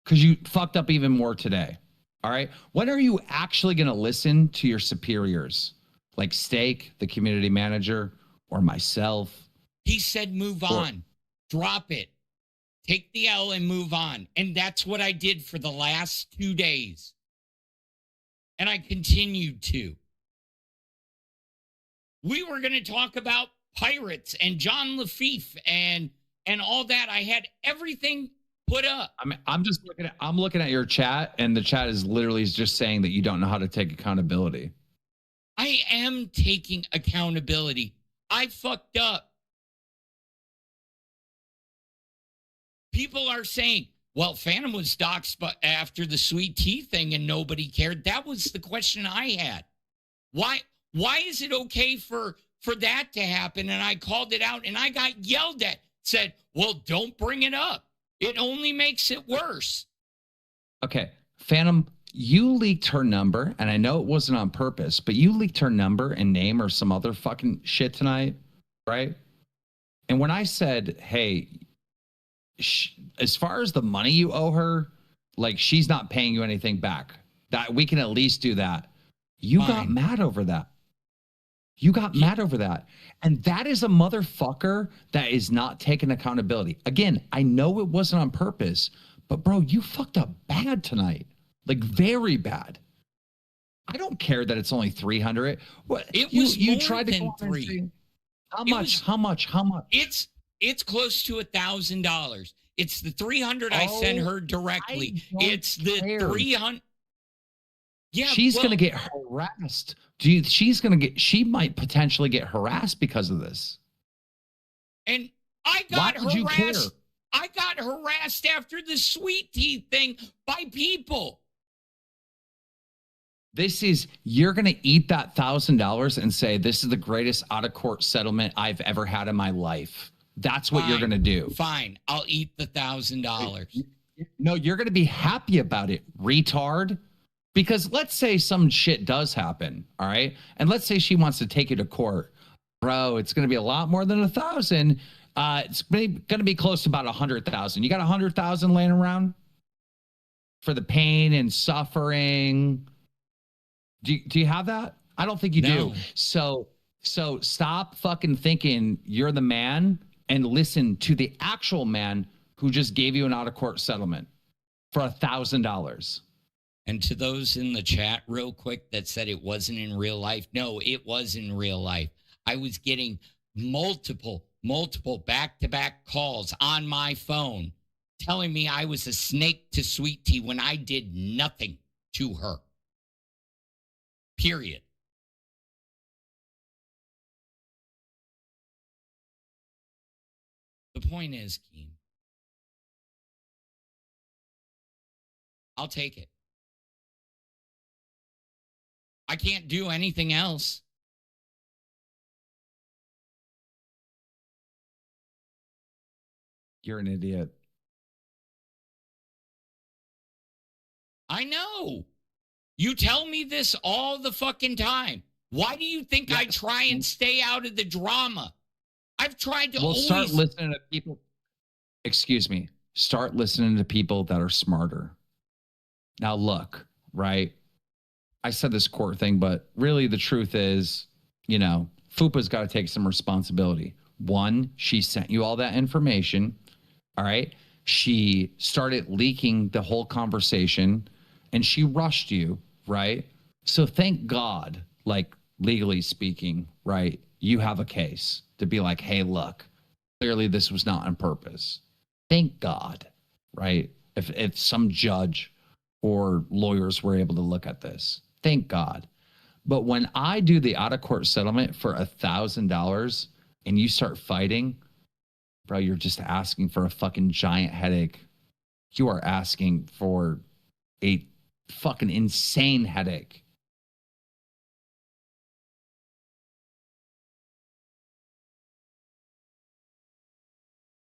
because you fucked up even more today. All right. When are you actually going to listen to your superiors like Steak, the community manager, or myself? He said, move on, drop it, take the L and move on. And that's what I did for the last 2 days. And I continued to. We were going to talk about pirates and John Lafitte and all that. I had everything put up. I mean, I'm looking at your chat, and the chat is literally just saying that you don't know how to take accountability. I am taking accountability. I fucked up. People are saying, well, Phantom was doxxed but after the sweet tea thing and nobody cared. That was the question I had. Why is it okay for that to happen? And I called it out and I got yelled at, said, well, don't bring it up. It only makes it worse. Okay. Phantom, you leaked her number, and I know it wasn't on purpose, but you leaked her number and name or some other fucking shit tonight, right? And when I said, hey, as far as the money you owe her, like she's not paying you anything back, that we can at least do that. You got mad over that. You got mad over that. And that is a motherfucker that is not taking accountability. Again, I know it wasn't on purpose, but bro, you fucked up bad tonight. Like very bad. I don't care that it's only 300. What you tried to go 3. How much? It's close to $1,000. It's the 300 I sent her directly. It's the 300. Yeah, she's going to get harassed she might potentially get harassed because of this. And I got harassed. I got harassed after the sweet tea thing by people. You're going to eat that $1,000 and say, this is the greatest out of court settlement I've ever had in my life. That's what you're going to do. Fine. I'll eat the $1,000. No, you're going to be happy about it, retard. Because let's say some shit does happen. All right. And let's say she wants to take you to court. Bro, it's going to be a lot more than 1,000. It's going to be close to about 100,000. You got 100,000 laying around for the pain and suffering. Do you have that? I don't think you do. So stop fucking thinking you're the man and listen to the actual man who just gave you an out of court settlement for $1,000. And to those in the chat real quick that said it wasn't in real life. No, it was in real life. I was getting multiple back-to-back calls on my phone telling me I was a snake to sweet tea when I did nothing to her. Period. The point is, Keem, I'll take it. I can't do anything else. You're an idiot. I know. You tell me this all the fucking time. Why do you think I try and stay out of the drama? I've tried to start listening to people. Excuse me. Start listening to people that are smarter. Now look, right? I said this court thing, but really the truth is, FUPA's got to take some responsibility. One, she sent you all that information. All right. She started leaking the whole conversation and she rushed you. Right. So thank God, like legally speaking, right, you have a case to be like, hey, look, clearly this was not on purpose. Thank God. Right. If some judge or lawyers were able to look at this, thank God. But when I do the out of court settlement for $1,000 and you start fighting, bro, you're just asking for a fucking giant headache. You are asking for a fucking insane headache.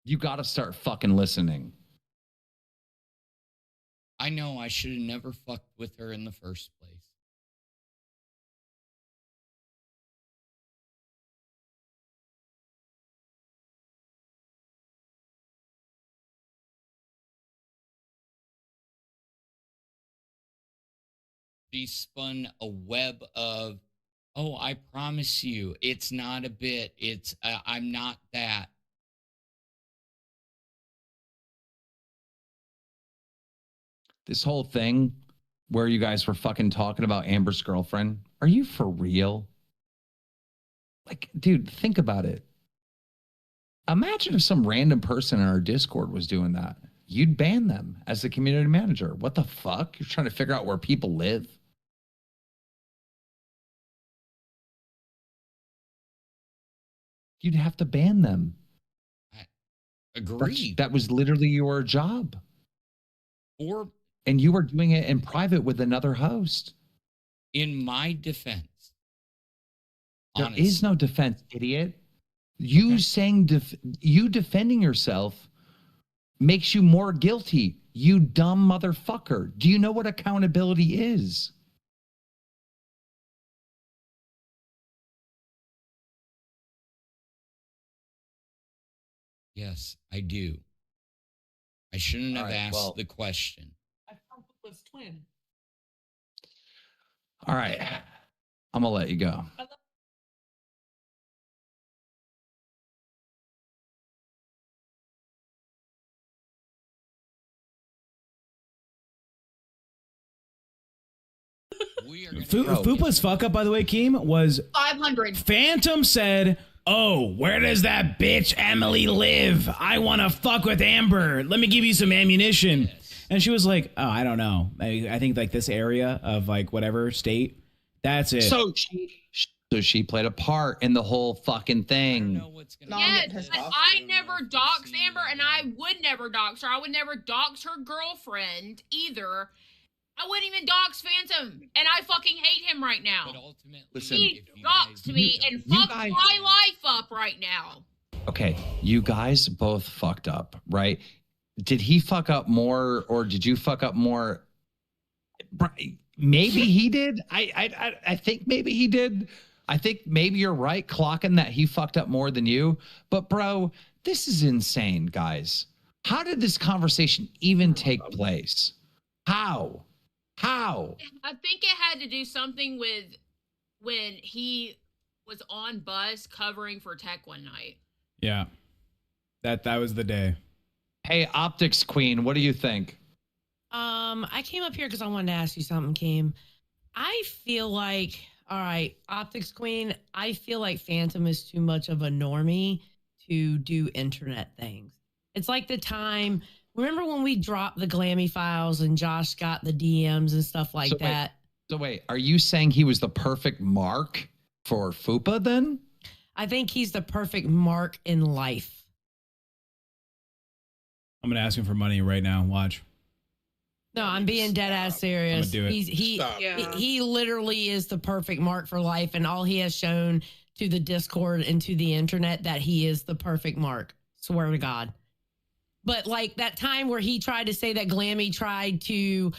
You got to start fucking listening. I know I should have never fucked with her in the first place. She spun a web of, oh, I promise you, it's not a bit. It's, I'm not that. This whole thing where you guys were fucking talking about Amber's girlfriend, are you for real? Like, dude, think about it. Imagine if some random person in our Discord was doing that. You'd ban them as the community manager. What the fuck? You're trying to figure out where people live. You'd have to ban them. I agree. That was literally your job. And you were doing it in private with another host. In my defense. There is no defense, idiot. You saying you defending yourself makes you more guilty. You dumb motherfucker. Do you know what accountability is? Yes, I do. I shouldn't have asked the question. I found FUPA's twin. All right. I'm going to let you go. FUPA's fuck up, by the way, Keem, was 500. Phantom said, oh, where does that bitch Emily live? I want to fuck with Amber. Let me give you some ammunition. Yes. And she was like, oh, I don't know. I think like this area of like whatever state, That's it. So she played a part in the whole fucking thing. Yes, but I never doxed Amber, and I would never dox her. I would never dox her girlfriend either. I wouldn't even dox Phantom, and I fucking hate him right now. But ultimately, listen, he doxed me and fucked my life up right now. Okay, you guys both fucked up, right? Did he fuck up more, or did you fuck up more? Maybe he did. I think maybe he did. I think maybe you're right, clocking that he fucked up more than you. But bro, this is insane, guys. How did this conversation even take place? How? I think it had to do something with when he was on bus covering for Tech one night. Yeah. That was the day. Hey, Optics Queen, what do you think? I came up here because I wanted to ask you something, Kim. I feel like, all right, Optics Queen, I feel like Phantom is too much of a normie to do internet things. It's like the time, remember when we dropped the Glammy files and Josh got the DMs and stuff like that? So wait, are you saying he was the perfect mark for FUPA then? I think he's the perfect mark in life. I'm going to ask him for money right now. Watch. No, I'm being dead ass serious. I'm gonna do it. He literally is the perfect mark for life, and all he has shown to the Discord and to the internet that he is the perfect mark. Swear to God. But like that time where he tried to say that Glammy tried to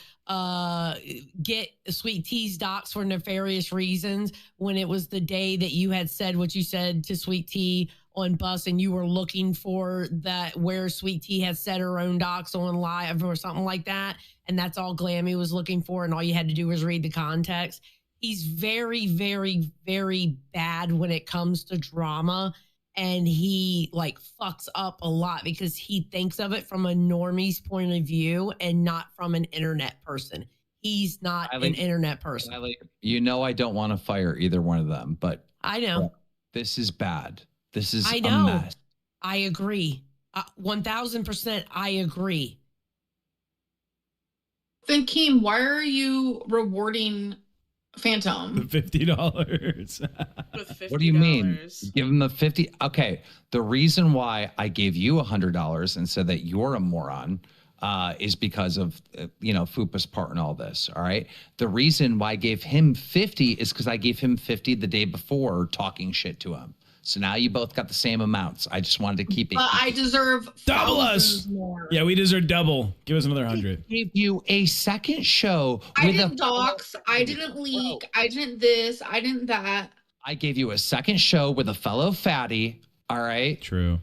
get Sweet Tea's docs for nefarious reasons, when it was the day that you had said what you said to Sweet Tea on bus, and you were looking for that where Sweet Tea had said her own docs on live or something like that, and that's all Glammy was looking for, and all you had to do was read the context. He's very, very, very bad when it comes to drama, and he like fucks up a lot because he thinks of it from a normie's point of view and not from an internet person. He's not an internet person. You know I don't want to fire either one of them, but I know this is bad. This is I a know. mess. I agree. 1000% I agree. Then Keem, why are you rewarding Phantom? $50. What do you mean? Give him the 50. Okay. The reason why I gave you $100 and said that you're a moron is because of, FUPA's part in all this. All right. The reason why I gave him 50 is because I gave him 50 the day before talking shit to him. So now you both got the same amounts. I just wanted to keep it. But I deserve double us. More. Yeah, we deserve double. Give us another 100. I gave you a second show. I didn't dox. I didn't leak. I didn't this. I didn't that. I gave you a second show with a fellow fatty. All right. True.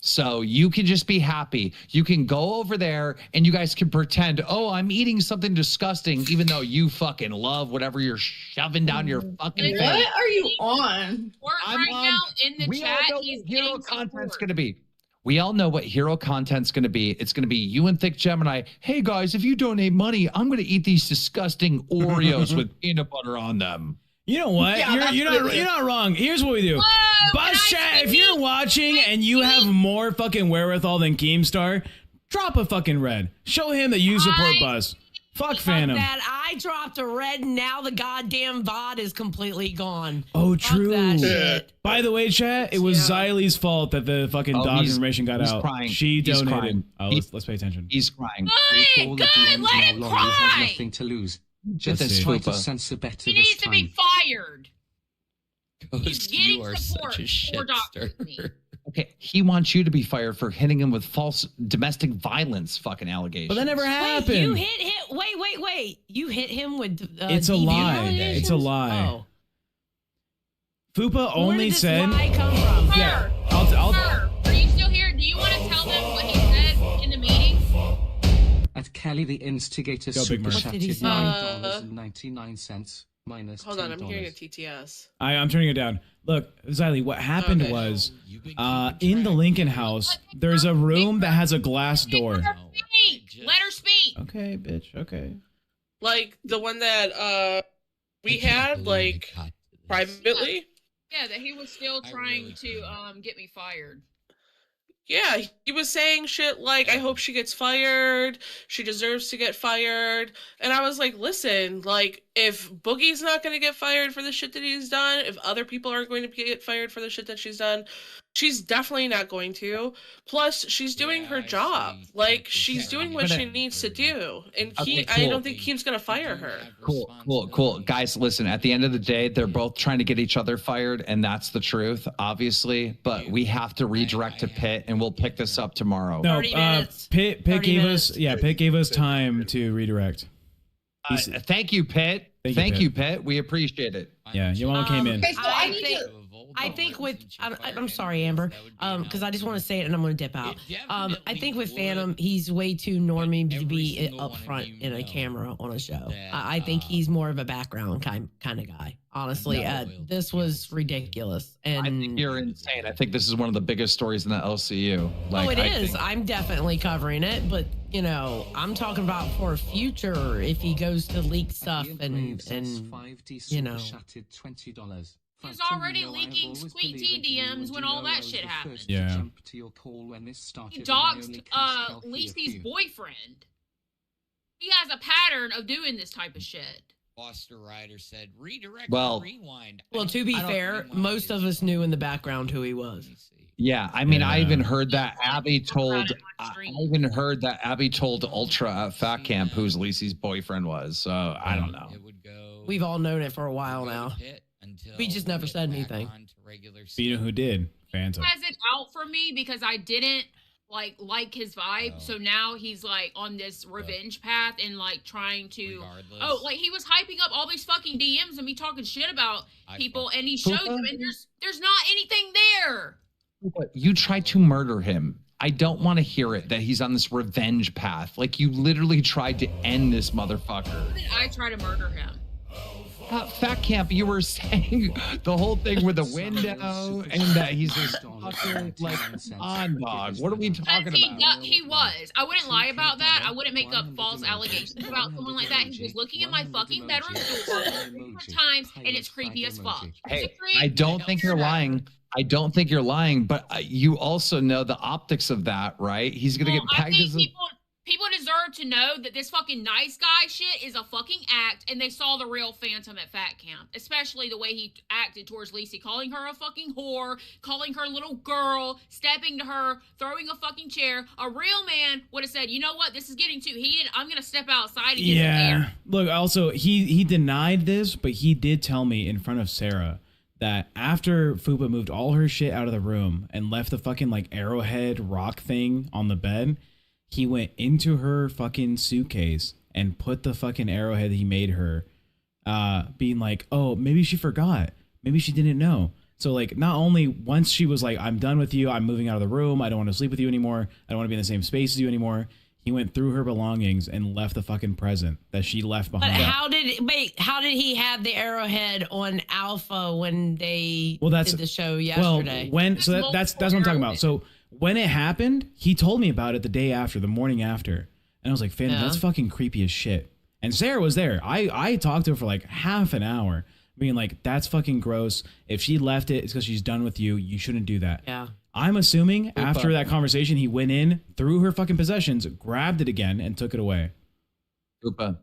So you can just be happy. You can go over there and you guys can pretend, oh, I'm eating something disgusting, even though you fucking love whatever you're shoving down your fucking face. What are you on? Right now in the chat, he's hero content's going to be. We all know what hero content's going to be. It's going to be you and Thick Gemini. Hey guys, if you donate money, I'm going to eat these disgusting Oreos with peanut butter on them. You know what? Yeah, you're not wrong. Here's what we do. Bus chat, if you're watching and you have more fucking wherewithal than Keemstar, drop a fucking red. Show him that you support Bus. Fuck Phantom. That I dropped a red and now the goddamn VOD is completely gone. Oh, Fuck true. that shit. By the way, chat, it was Xylie's fault that the fucking dog information got out. Crying. She He's donated. crying. Oh, let's pay attention. He's crying. Good, let him He has cry. nothing to lose. Just Just try to FUPA. censor better He this needs to be time. fired. He's Ghost, getting you are support such a for doxing me. shitster. Okay, he wants you to be fired for hitting him with false domestic violence fucking allegations. But that never Wait, happened. you hit him. Wait. You hit him with It's a DV lie. allegations? It's a lie. Oh. FUPA Where only did this said. lie come from? Yeah. Sir, are you still here? Do you want to tell them what he said in the meeting? At Kelly the Instigator Go, Big super Merc. What did he chatted say? $9.99 minus Hold on, I'm hearing a $10. TTS. I'm turning it down. Look, Xylie, what happened Okay. was in the Lincoln house, there's a room that has a glass door. Let her speak. Let her speak. Okay, bitch. Okay. Like the one that we had, like privately. Yeah, that he was still trying to get me fired. Yeah, he was saying shit like, I hope she gets fired. She deserves to get fired. And I was like, listen, like, if Boogie's not going to get fired for the shit that he's done, if other people aren't going to get fired for the shit that she's done, she's definitely not going to. Plus, she's doing her job. Like, she's doing what she needs to do. And I don't think Keem's going to fire her. Cool. Guys, listen, at the end of the day, they're both trying to get each other fired, and that's the truth, obviously. But we have to redirect to Pitt, and we'll pick this up tomorrow. No, Pitt gave us time to redirect. Thank you, Pitt. Thank you, Pitt. We appreciate it. Yeah, YoMama came in. Okay, so I think with I'm sorry, Amber, because I just want to say it and I'm going to dip out. I think with Phantom, he's way too normie to be up front in a camera on a show. I think he's more of a background kind of guy. Honestly, this was ridiculous. And I think you're insane. I think this is one of the biggest stories in the LCU. It is. I'm definitely covering it, but you know, I'm talking about for future if he goes to leak stuff and you know. He was already leaking Squeak T DMs when all that shit happened. Yeah. He doxed Lacey's boyfriend. He has a pattern of doing this type of shit. Foster Ryder said, redirect, rewind. Well, to be fair, most of us knew in the background who he was. Yeah, I mean, I even heard that Abby told. I even heard that Abby told Ultra at Fat Camp who's Lacey's boyfriend was. So I don't know. We've all known it for a while now. We just never said anything. But you know who did? Phantom. Has it out for me because I didn't like his vibe. So now he's like on this revenge path and like trying to like he was hyping up all these fucking DMs and me talking shit about people and he showed them and there's not anything there. You tried to murder him. I don't want to hear it that he's on this revenge path. Like you literally tried to end this motherfucker. I try to murder him. Fat Camp, you were saying the whole thing with the window and that he's just fucking like on dog. What are we talking about? He was. I wouldn't lie about that. I wouldn't make up false allegations about someone like that. He was looking at my fucking bedroom door times, and it's creepy as fuck. Hey, I don't think you're lying. I don't think you're lying, but you also know the optics of that, right? He's gonna get pegged as People deserve to know that this fucking nice guy shit is a fucking act, and they saw the real Phantom at Fat Camp, especially the way he acted towards Lacey, calling her a fucking whore, calling her little girl, stepping to her, throwing a fucking chair. A real man would have said, you know what, this is getting too heated. I'm going to step outside and get some air. Look, also, he denied this, but he did tell me in front of Sarah that after FUPA moved all her shit out of the room and left the fucking like arrowhead rock thing on the bed, he went into her fucking suitcase and put the fucking arrowhead he made her, being like, oh, maybe she forgot. Maybe she didn't know. So, like, not only once she was like, I'm done with you, I'm moving out of the room, I don't want to sleep with you anymore, I don't want to be in the same space as you anymore, he went through her belongings and left the fucking present that she left behind. But how did he have the arrowhead on Alpha when they did the show yesterday? Well, that's what I'm talking about. So when it happened, he told me about it the day after, the morning after. And I was like, Phantom, that's fucking creepy as shit. And Sarah was there. I talked to her for like half an hour, being like, that's fucking gross. If she left it, it's because she's done with you. You shouldn't do that. Yeah. I'm assuming after that conversation, he went in, threw her fucking possessions, grabbed it again, and took it away. FUPA,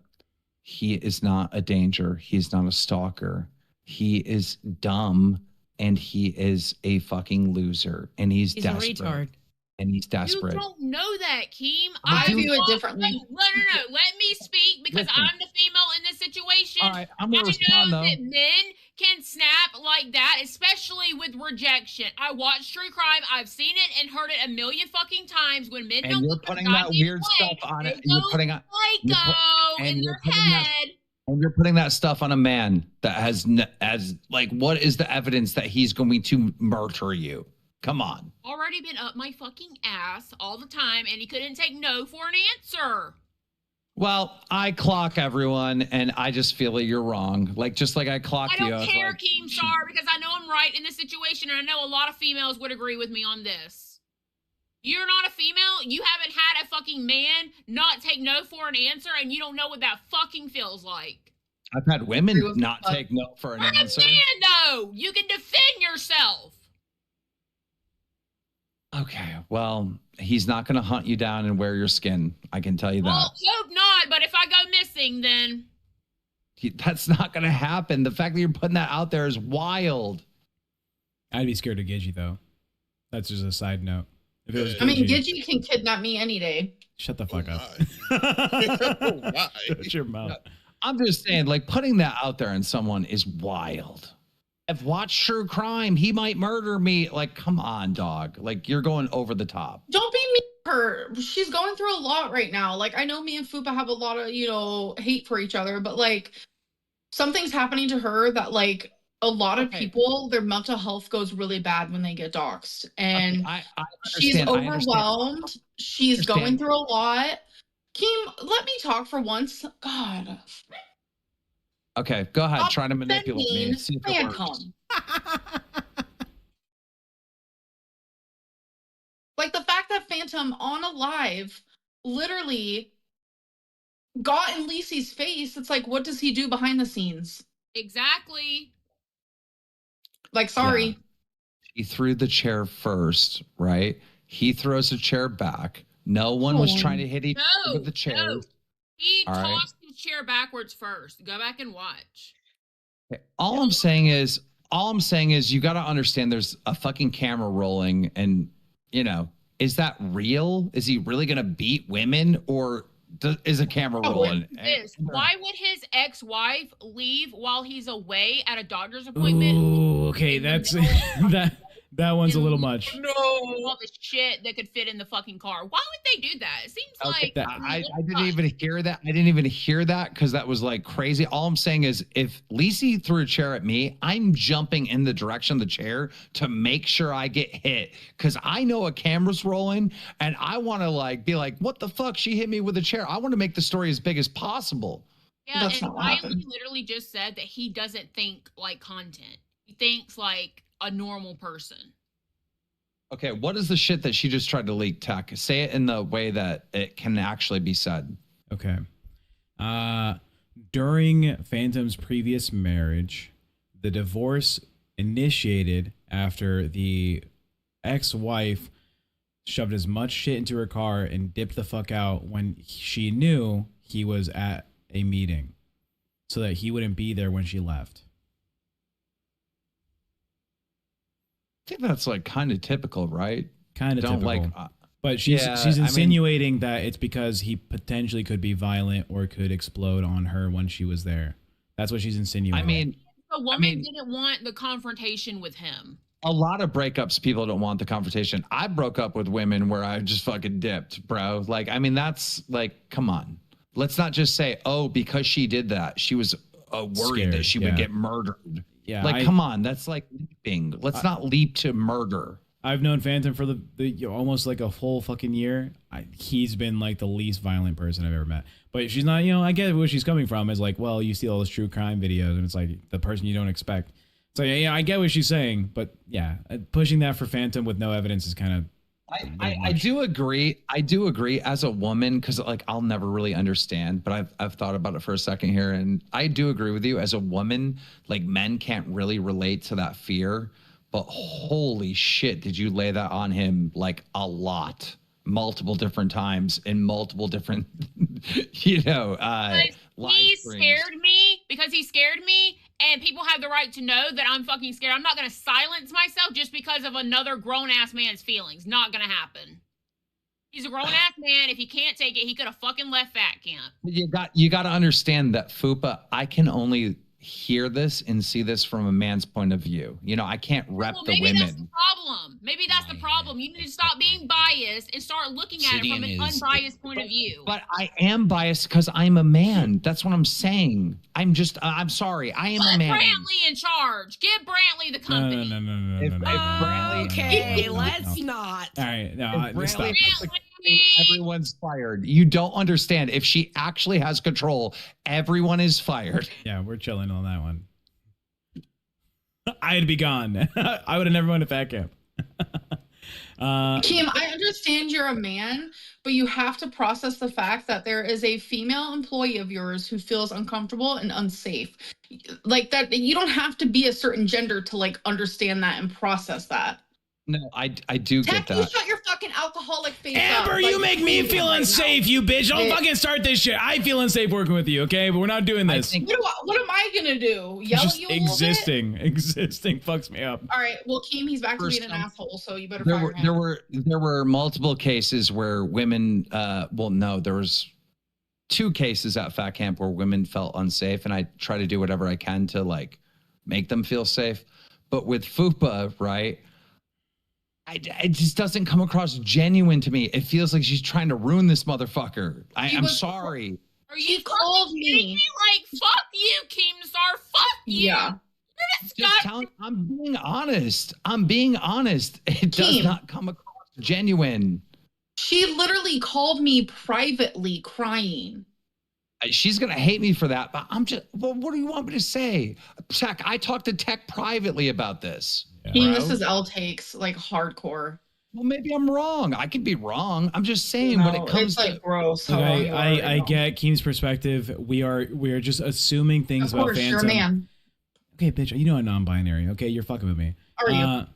he is not a danger. He's not a stalker. He is dumb. And he is a fucking loser, and he's desperate. A retard. And he's desperate. You don't know that, Keem. I view it differently. No. Let me speak because I'm the female in this situation. All right, I'm gonna respond though. That men can snap like that, especially with rejection. I watch true crime. I've seen it and heard it a million fucking times. When men don't you're putting that weird stuff on it. You're putting on in their head. And you're putting that stuff on a man that has like, what is the evidence that he's going to murder you? Come on. Already been up my fucking ass all the time, and he couldn't take no for an answer. Well, I clock everyone, and I just feel that you're wrong. Like, just like I clocked you. I don't care, Keemstar, because I know I'm right in this situation, and I know a lot of females would agree with me on this. You're not a female. You haven't had a fucking man not take no for an answer, and you don't know what that fucking feels like. I've had women not take no for an answer. Man, though, you can defend yourself. Okay, well, he's not going to hunt you down and wear your skin. I can tell you that. Well, hope not. But if I go missing, then that's not going to happen. The fact that you're putting that out there is wild. I'd be scared of Gidgey, though. That's just a side note. If it was I mean, Gidgey can kidnap me any day. Shut the fuck up. Shut your mouth. I'm just saying, like, putting that out there in someone is wild. I've watched true crime. He might murder me. Like, come on, dog. Like, you're going over the top. Don't be mean to her. She's going through a lot right now. Like, I know me and FUPA have a lot of, you know, hate for each other, but like, something's happening to her that, like, a lot of people, their mental health goes really bad when they get doxxed. And I she's overwhelmed. She's going through a lot. Keem, let me talk for once. God. Okay, go ahead. Try to manipulate me. See if it works. Like, the fact that Phantom on a live literally got in Lisi's face, it's like, what does he do behind the scenes? Exactly. Like, sorry. Yeah. He threw the chair first, right? He throws the chair back. No one was trying to hit each other with the chair. No. He All tossed his chair backwards first. Go back and watch. Okay. All I'm saying is you got to understand there's a fucking camera rolling, and, you know, is that real? Is he really going to beat women, or is a camera rolling? Why would his ex-wife leave while he's away at a doctor's appointment? Ooh, okay, that's that one's a little much. No, all the shit that could fit in the fucking car. Why would they do that? It seems like I didn't even hear that. I didn't even hear that because that was like crazy. All I'm saying is, if Lisi threw a chair at me, I'm jumping in the direction of the chair to make sure I get hit, because I know a camera's rolling and I want to like be like, what the fuck? She hit me with a chair. I want to make the story as big as possible. Yeah, and Xylie literally just said that he doesn't think like content. He thinks like a normal person. Okay, what is the shit that she just tried to leak, Tech? Say it in the way that it can actually be said. Okay. During Phantom's previous marriage, the divorce initiated after the ex-wife shoved as much shit into her car and dipped the fuck out when she knew he was at a meeting so that he wouldn't be there when she left. I think that's like kind of typical, right? Kind of typical. Like, but she's insinuating that it's because he potentially could be violent or could explode on her when she was there. That's what she's insinuating. I mean, the woman didn't want the confrontation with him. A lot of breakups, people don't want the confrontation. I broke up with women where I just fucking dipped, bro. Like, I mean, that's like, come on. Let's not just say, oh, because she did that, she was worried that she would get murdered. Yeah, like, come on, that's like leaping. Let's not leap to murder. I've known Phantom for the almost like a whole fucking year. He's been like the least violent person I've ever met. But she's not, you know, I get where she's coming from. Is like, well, you see all those true crime videos, and it's like the person you don't expect. So yeah, I get what she's saying, but yeah, pushing that for Phantom with no evidence is kind of. I do agree. I do agree as a woman, because like I'll never really understand, but I've thought about it for a second here, and I do agree with you. As a woman, like, men can't really relate to that fear, but holy shit, did you lay that on him like a lot, multiple different times in multiple different, you know, he scared me because he scared me. And people have the right to know that I'm fucking scared. I'm not going to silence myself just because of another grown-ass man's feelings. Not going to happen. He's a grown-ass man. If he can't take it, he could have fucking left fat camp. You got to understand that, FUPA, I can only hear this and see this from a man's point of view. You know, I can't rep the women. Maybe that's the problem. Maybe that's the problem. You need to stop being biased and start looking at it from an unbiased point of view. But I am biased because I'm a man. That's what I'm saying. I'm sorry. I am a man. Put Brantley in charge. Give Brantley the company. No. Okay, let's not. All right, no, stop. Everyone's fired. You don't understand. If she actually has control, everyone is fired. Yeah, we're chilling on that one. I'd be gone. I would have never went to fat camp. Kim, I understand you're a man, but you have to process the fact that there is a female employee of yours who feels uncomfortable and unsafe. Like that, you don't have to be a certain gender to like understand that and process that. No, I do Tech, get you that. shut your fucking alcoholic face up. Amber, you make me feel unsafe, you bitch. Don't fucking start this shit. I feel unsafe working with you, okay? But we're not doing this. What am I gonna do? Yell at you a little bit? Existing fucks me up. All right, well, Keem, he's back to being an asshole, so you better fire him. There were multiple cases where women, well, no, there was 2 cases at Fat Camp where women felt unsafe, and I try to do whatever I can to like make them feel safe. But with FUPA, right? It just doesn't come across genuine to me. It feels like she's trying to ruin this motherfucker. I'm sorry. Are you called me? Like, fuck you, Keemstar. Fuck you. Yeah. I'm being honest. It does not come across genuine. She literally called me privately crying. She's going to hate me for that, but well, what do you want me to say? Tech, I talked to Tech privately about this. Yeah. This is L takes, like, hardcore. Well, maybe I'm wrong. I could be wrong. I'm just saying when it comes to gross. Look, I get Keem's perspective. We are just assuming things about Phantom. You're a man. Okay, bitch. You know I'm non-binary. Okay, you're fucking with me. Are you?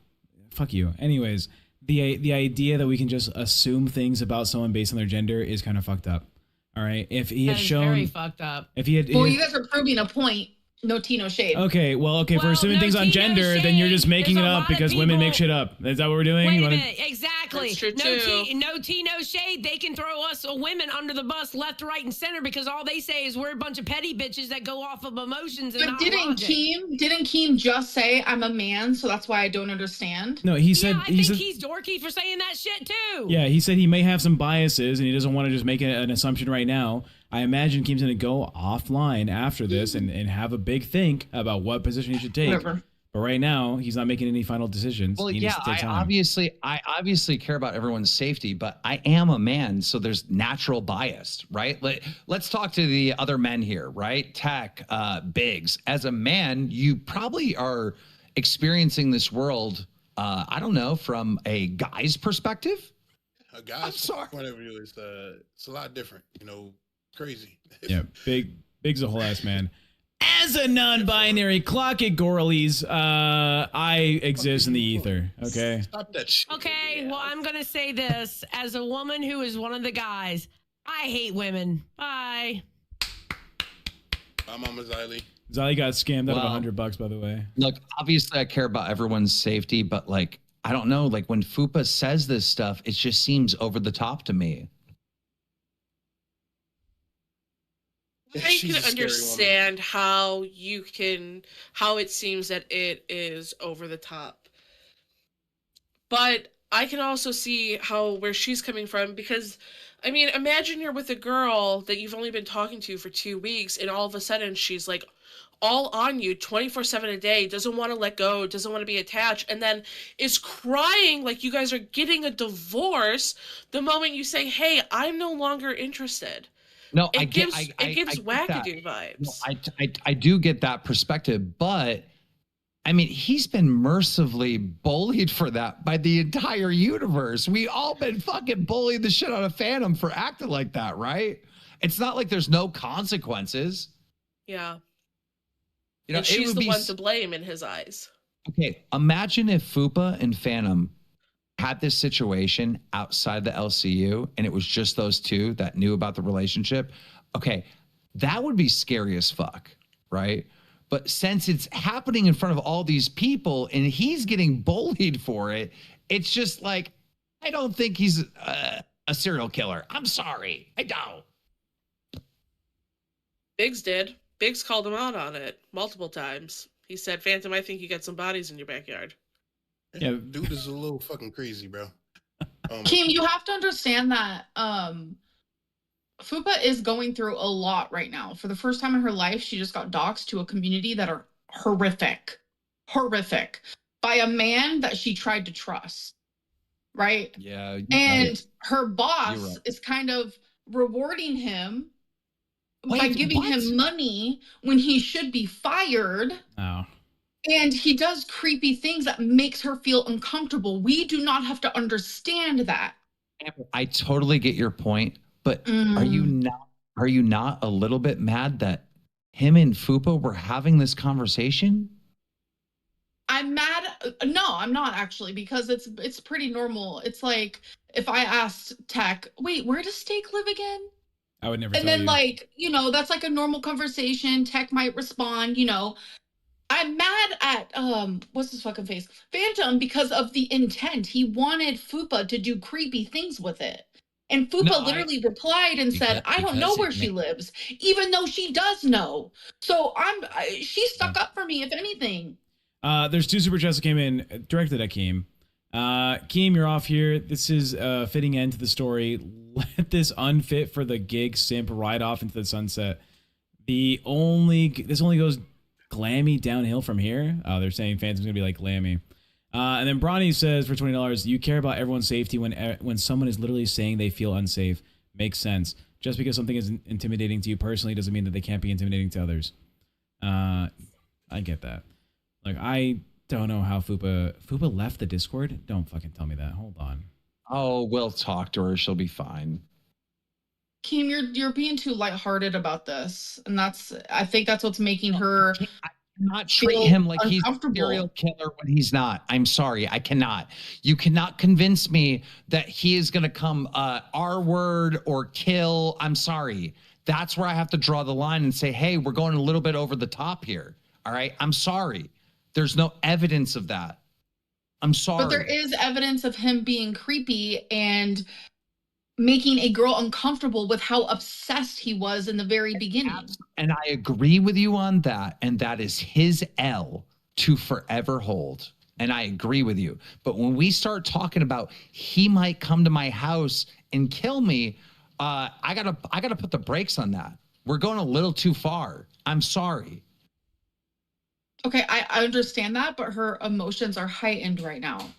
Fuck you. Anyways, the idea that we can just assume things about someone based on their gender is kind of fucked up. All right. If he had shown, very fucked up. If he had, well, you guys are proving a point. No tea, no shade. Okay, well, for assuming things on gender, then you're just making it up because women make shit up. Is that what we're doing? Wait a minute, exactly. That's true, no tea, no shade. They can throw us women under the bus left, right, and center because all they say is we're a bunch of petty bitches that go off of emotions and not logic. Didn't Keem just say I'm a man, so that's why I don't understand? No, he said. Yeah, I think he's dorky for saying that shit too. Yeah, he said he may have some biases and he doesn't want to just make an assumption right now. I imagine Keem's going to go offline after this and have a big think about what position he should take. Whatever. But right now, he's not making any final decisions. Well, he yeah, I obviously care about everyone's safety, but I am a man, so there's natural bias, right? Let's talk to the other men here, right? Tech, Biggs. As a man, you probably are experiencing this world, I don't know, from a guy's perspective. A guy's point of view is it's a lot different, crazy. Yeah, Big's a whole ass man. As a non-binary, clock it, Gorleys. I exist in the ether. Okay. Stop that shit. Okay, well, I'm gonna say this as a woman who is one of the guys. I hate women. Bye. My mama Xylie. Xylie got scammed out of $100, by the way. Look, obviously, I care about everyone's safety, but like, I don't know. Like when FUPA says this stuff, it just seems over the top to me. I can understand how it seems that it is over the top. But I can also see where she's coming from because, I mean, imagine you're with a girl that you've only been talking to for 2 weeks and all of a sudden she's like all on you 24/7 a day, doesn't want to let go, doesn't want to be attached, and then is crying like you guys are getting a divorce the moment you say, hey, I'm no longer interested. No, it gives wackadoo vibes. No, I do get that perspective, but I mean, he's been mercifully bullied for that by the entire universe. We all been fucking bullying the shit out of Phantom for acting like that, right? It's not like there's no consequences. Yeah. And she's the one to blame in his eyes. Okay, imagine if FUPA and Phantom had this situation outside the LCU and it was just those two that knew about the relationship. Okay, that would be scary as fuck, right? But since it's happening in front of all these people and he's getting bullied for it, it's just like, I don't think he's a serial killer. I'm sorry, I don't. Biggs did. Biggs called him out on it multiple times. He said, Phantom, I think you got some bodies in your backyard. Yeah, dude is a little fucking crazy, bro. Kim, you have to understand that FUPA is going through a lot right now. For the first time in her life, she just got doxxed to a community that are horrific by a man that she tried to trust, right? Yeah. And her boss is kind of rewarding him by giving him money when he should be fired. Oh. And he does creepy things that makes her feel uncomfortable. We do not have to understand that. I totally get your point, but are you not a little bit mad that him and FUPA were having this conversation? I'm mad No, I'm not actually, because it's pretty normal. It's like if I asked Tech, wait, where does Steak live again? I would never. And tell then you. like, that's like a normal conversation. Tech might respond, I'm mad at what's his fucking face? Phantom, because of the intent. He wanted FUPA to do creepy things with it. And FUPA literally replied and said, I don't know where she lives, even though she does know. So she stuck up for me, if anything. There's 2 super chats that came in directed at Keem. Keem, you're off here. This is a fitting end to the story. Let this unfit for the gig simp ride off into the sunset. This only goes glammy downhill from here. They're saying Phantom's gonna be like glammy. And then Bronny says for $20, you care about everyone's safety when someone is literally saying they feel unsafe. Makes sense. Just because something is intimidating to you personally doesn't mean that they can't be intimidating to others. I get that. Like, I don't know how FUPA left the Discord. Don't fucking tell me that. Hold on. Oh, we'll talk to her. She'll be fine. Keem, you're being too lighthearted about this, and I think that's what's making her not treat him like he's a serial killer when he's not. I'm sorry, I cannot. You cannot convince me that he is going to come R word or kill. I'm sorry. That's where I have to draw the line and say, hey, we're going a little bit over the top here. All right, I'm sorry. There's no evidence of that. I'm sorry. But there is evidence of him being creepy and making a girl uncomfortable with how obsessed he was in the very beginning. And I agree with you on that. And that is his L to forever hold. And I agree with you. But when we start talking about he might come to my house and kill me, I gotta put the brakes on that. We're going a little too far. I'm sorry. Okay, I understand that, but her emotions are heightened right now.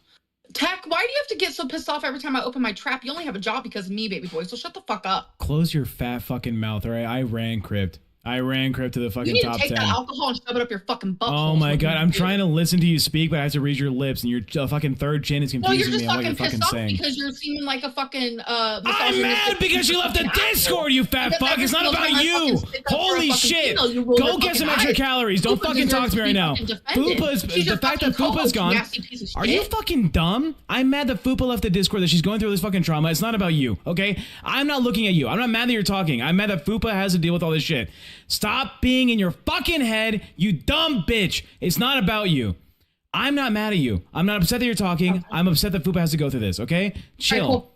Tech, why do you have to get so pissed off every time I open my trap? You only have a job because of me, baby boy, so shut the fuck up. Close your fat fucking mouth, all right? I ran crypt to the fucking top 10. You need to take that alcohol and shove it up your fucking butt. Oh my god, I'm trying to listen to you speak, but I have to read your lips, and your fucking third chin is confusing me on what you're fucking saying. Because you're seeming like a fucking I'm mad because you left the Discord, you fat fuck. It's not about you. Holy shit. Go get some extra calories. Don't fucking talk to me right now. The fact that FUPA's gone. Are you fucking dumb? I'm mad that FUPA left the Discord, that she's going through this fucking trauma. It's not about you, okay? I'm not looking at you. I'm not mad that you're talking. I'm mad that FUPA has to deal with all this shit. Stop being in your fucking head, you dumb bitch. It's not about you. I'm not mad at you. I'm not upset that you're talking. I'm upset that FUPA has to go through this, okay? Chill. Right, cool.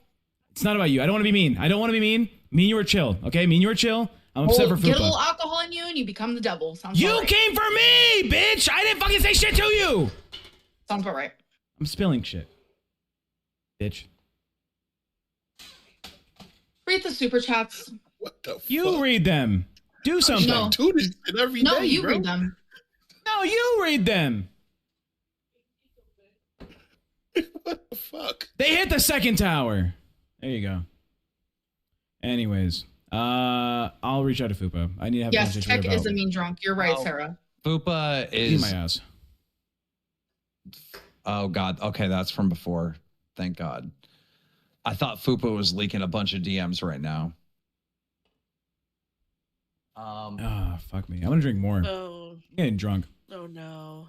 It's not about you. I don't want to be mean. I don't want to be mean. Me and you are chill, okay? Me and you are chill. I'm upset for FUPA. Get a little alcohol in you and you become the devil. Sounds you right. Came for me, bitch! I didn't fucking say shit to you! Sounds about right. I'm spilling shit. Bitch. Read the super chats. What the fuck? You read them. Do something. No, you read them. No, you read them. What the fuck? They hit the second tower. There you go. Anyways, I'll reach out to FUPA. I need to have a conversation with her. Yes, Tech is a mean drunk. You're right, Sarah. FUPA is my ass. Oh god. Okay, that's from before. Thank God. I thought FUPA was leaking a bunch of DMs right now. Fuck me. I'm gonna drink more. Oh. I'm getting drunk. Oh no.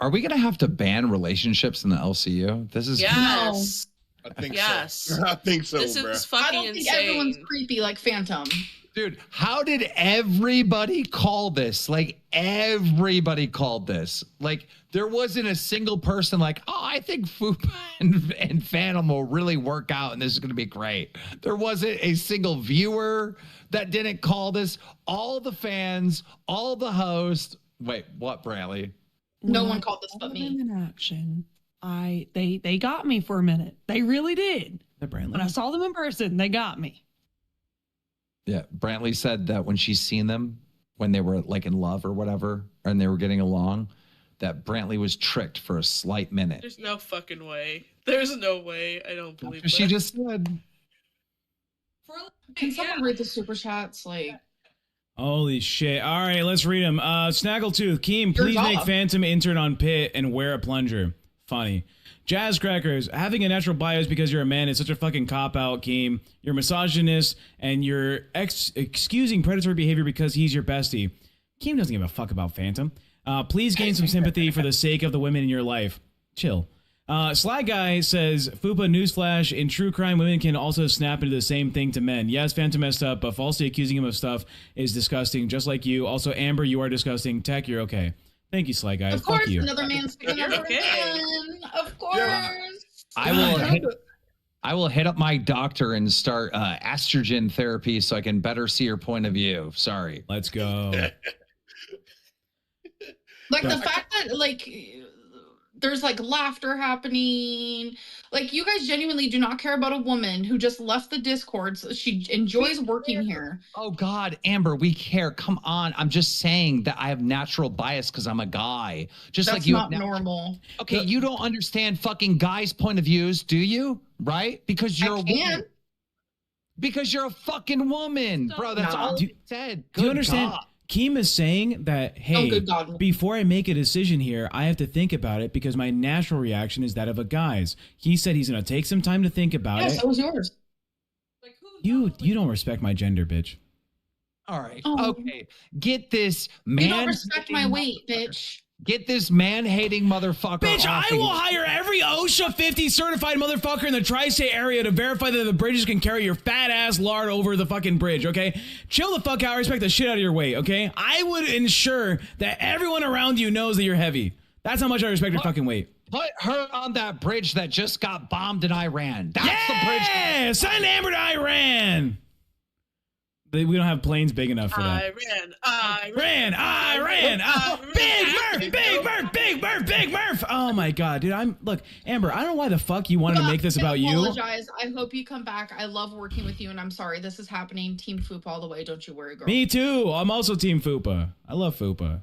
Are we gonna have to ban relationships in the LCU? This is yes. I think yes. So. I think so, this bro. Is fucking I don't think insane. everyone's creepy like Phantom. Dude, how did everybody call this? Like, everybody called this. Like, there wasn't a single person like, oh, I think FUPA and Phantom will really work out and this is going to be great. There wasn't a single viewer that didn't call this. All the fans, all the hosts. Wait, what, Bradley? No one called this but me. In action. They got me for a minute. They really did. When I saw them in person, they got me. Yeah, Brantley said that when she's seen them, when they were like in love or whatever, and they were getting along, that Brantley was tricked for a slight minute. There's no fucking way. There's no way. I don't believe that. She just said. Can someone read the super chats? Like, holy shit. All right, let's read them. Snaggletooth, Keem, please make Phantom intern on Pit and wear a plunger. Funny. Jazz Crackers, having a natural bias because you're a man is such a fucking cop-out, Keem. You're misogynist, and you're excusing predatory behavior because he's your bestie. Keem doesn't give a fuck about Phantom. Please gain some sympathy for the sake of the women in your life. Chill. Sly Guy says, Fupa, newsflash, in true crime, women can also snap into the same thing to men. Yes, Phantom messed up, but falsely accusing him of stuff is disgusting, just like you. Also, Amber, you are disgusting. Tech, you're okay. Thank you, Sly Guy. Of course, Fuck you. another man speaking up for a man. Of course. I will hit up my doctor and start estrogen therapy so I can better see your point of view. Sorry. Let's go. Like the fact that like there's like laughter happening. Like you guys genuinely do not care about a woman who just left the Discord. So she enjoys working here. Oh God, Amber, we care. Come on. I'm just saying that I have natural bias because I'm a guy. Just That's like you not normal. Okay, you don't understand fucking guys' point of views, do you? Right? Because you're a woman. Because you're a fucking woman, bro. That's all he said. Do you understand? God. Keem is saying that, hey, before I make a decision here, I have to think about it because my natural reaction is that of a guy's. He said he's going to take some time to think about it. Yeah, so was yours. You don't respect my gender, bitch. All right. Oh. Okay. Get this man. You don't respect my weight, bitch. Get this man-hating motherfucker. Bitch, I will hire every OSHA 50 certified motherfucker in the tri-state area to verify that the bridges can carry your fat ass lard over the fucking bridge, okay? Chill the fuck out. Respect the shit out of your weight, okay? I would ensure that everyone around you knows that you're heavy. That's how much I respect your fucking weight. Put her on that bridge that just got bombed in Iran. That's the bridge. Yeah! Send Amber to Iran! We don't have planes big enough for that. Big Murph. Oh my God, dude. Look, Amber, I don't know why the fuck you wanted to make this about you. I apologize. I hope you come back. I love working with you, and I'm sorry this is happening. Team FUPA all the way. Don't you worry, girl. Me too. I'm also Team FUPA. I love FUPA.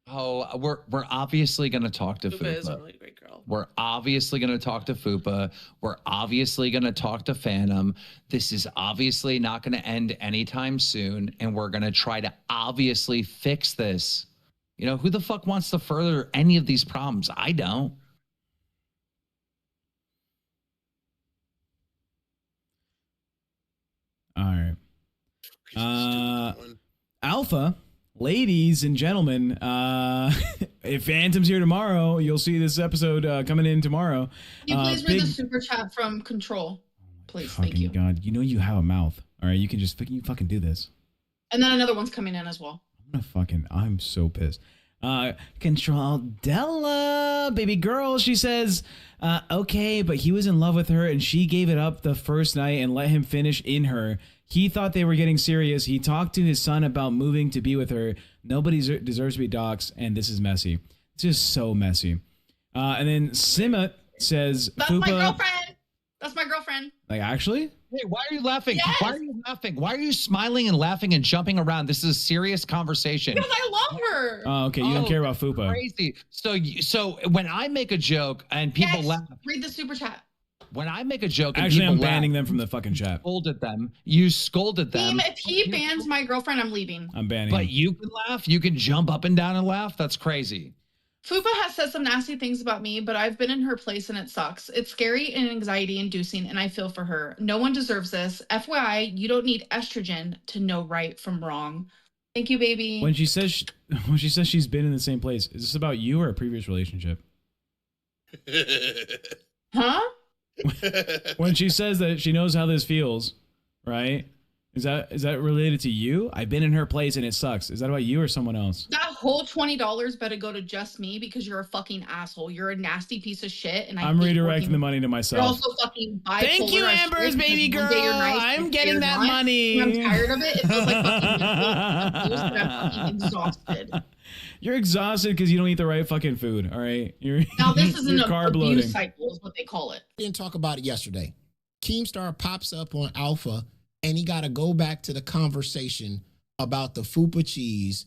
Oh, we're obviously going to talk to FUPA. Is a really great girl. We're obviously going to talk to FUPA. We're obviously going to talk to Phantom. This is obviously not going to end anytime soon, and we're going to try to obviously fix this. You know, who the fuck wants to further any of these problems? I don't. All right. Alpha. Ladies and gentlemen, if Phantom's here tomorrow, you'll see this episode coming in tomorrow. Can you please read the super chat from Control? Please, thank you. God, you know you have a mouth. All right, you can just fucking do this. And then another one's coming in as well. I'm so pissed. Control Della, baby girl, she says, okay, but he was in love with her and she gave it up the first night and let him finish in her. He thought they were getting serious. He talked to his son about moving to be with her. Nobody deserves to be doxxed, and this is messy. It's just so messy. And then Simmet says, That's my girlfriend. That's my girlfriend. Like, actually? Hey, why are you laughing? Yes. Why are you laughing? Why are you smiling and laughing and jumping around? This is a serious conversation. Because I love her. Oh, okay. You don't care about FUPA. Crazy. So when I make a joke and people laugh. Read the super chat. When I make a joke and actually, people I'm banning them from the fucking chat. Scolded them. You scolded them. If he bans my girlfriend, I'm leaving. I'm banning But him. you can laugh. You can jump up and down and laugh. That's crazy. FUPA has said some nasty things about me, but I've been in her place and it sucks. It's scary and anxiety inducing, and I feel for her. No one deserves this. FYI, you don't need estrogen to know right from wrong. Thank you, baby. When she says she's been in the same place, is this about you or a previous relationship? Huh? When she says that she knows how this feels, right? Is that related to you? I've been in her place and it sucks. Is that about you or someone else? That whole $20 better go to just me because you're a fucking asshole. You're a nasty piece of shit, and I'm redirecting the money to myself. You're also fucking bipolar. Thank you, Amber's baby girl. Nice, I'm getting that money. I'm tired of it. It feels like fucking abuse, but I'm fucking exhausted. You're exhausted because you don't eat the right fucking food. All right. Now this is an carb abuse loading. cycle, is what they call it. Didn't talk about it yesterday. Keemstar pops up on Alpha, and he got to go back to the conversation about the FUPA cheese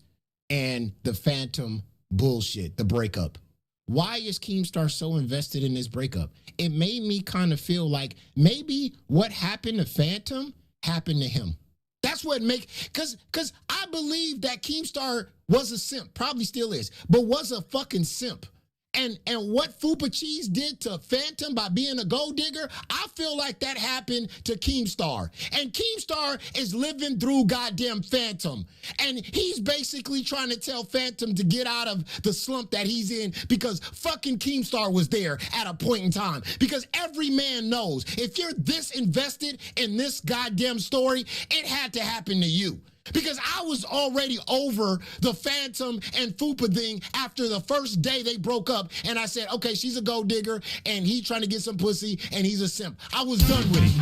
and the Phantom bullshit, the breakup. Why is Keemstar so invested in this breakup? It made me kind of feel like maybe what happened to Phantom happened to him. That's what because I believe that Keemstar was a simp, probably still is, but was a fucking simp. And what Fupa Cheese did to Phantom by being a gold digger, I feel like that happened to Keemstar. And Keemstar is living through goddamn Phantom. And he's basically trying to tell Phantom to get out of the slump that he's in because fucking Keemstar was there at a point in time. Because every man knows if you're this invested in this goddamn story, it had to happen to you. Because I was already over the Phantom and Fupa thing after the first day they broke up. And I said, okay, she's a gold digger and he's trying to get some pussy and he's a simp. I was done with it.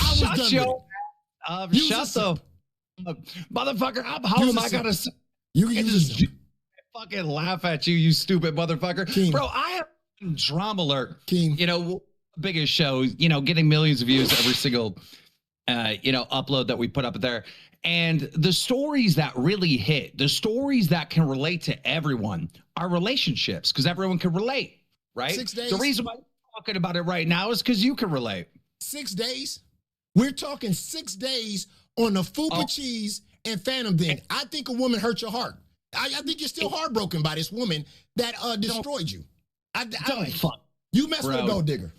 I was done with it. Shut the motherfucker up. How am I gonna say? You can use a simp. Fucking laugh at you, you stupid motherfucker. Keem. Bro, I have Drama Alert. Keem. You know, biggest show, you know, getting millions of views every single upload that we put up there. And the stories that really hit, the stories that can relate to everyone are relationships because everyone can relate, right? 6 days. The reason why I'm talking about it right now is because you can relate. 6 days? We're talking 6 days on the Fupa Cheese and Phantom thing. I think a woman hurt your heart. I think you're still heartbroken by this woman that destroyed you. You messed with a gold digger.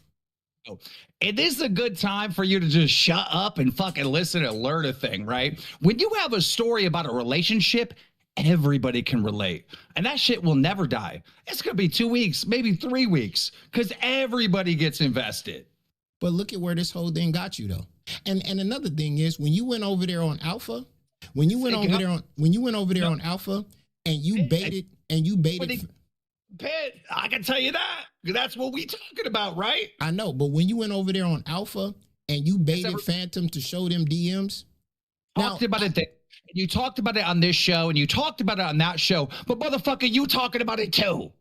It is a good time for you to just shut up and fucking listen and learn a thing, right? When you have a story about a relationship, everybody can relate. And that shit will never die. It's going to be 2 weeks, maybe 3 weeks, because everybody gets invested. But look at where this whole thing got you, though. And another thing is, when you went over there on Alpha, when you went over there on Alpha, and you baited. Pit, I can tell you that. That's what we talking about, right? I know, but when you went over there on Alpha and you baited Phantom to show them DMs. Talked about it. You talked about it on this show and you talked about it on that show, but motherfucker, you talking about it too.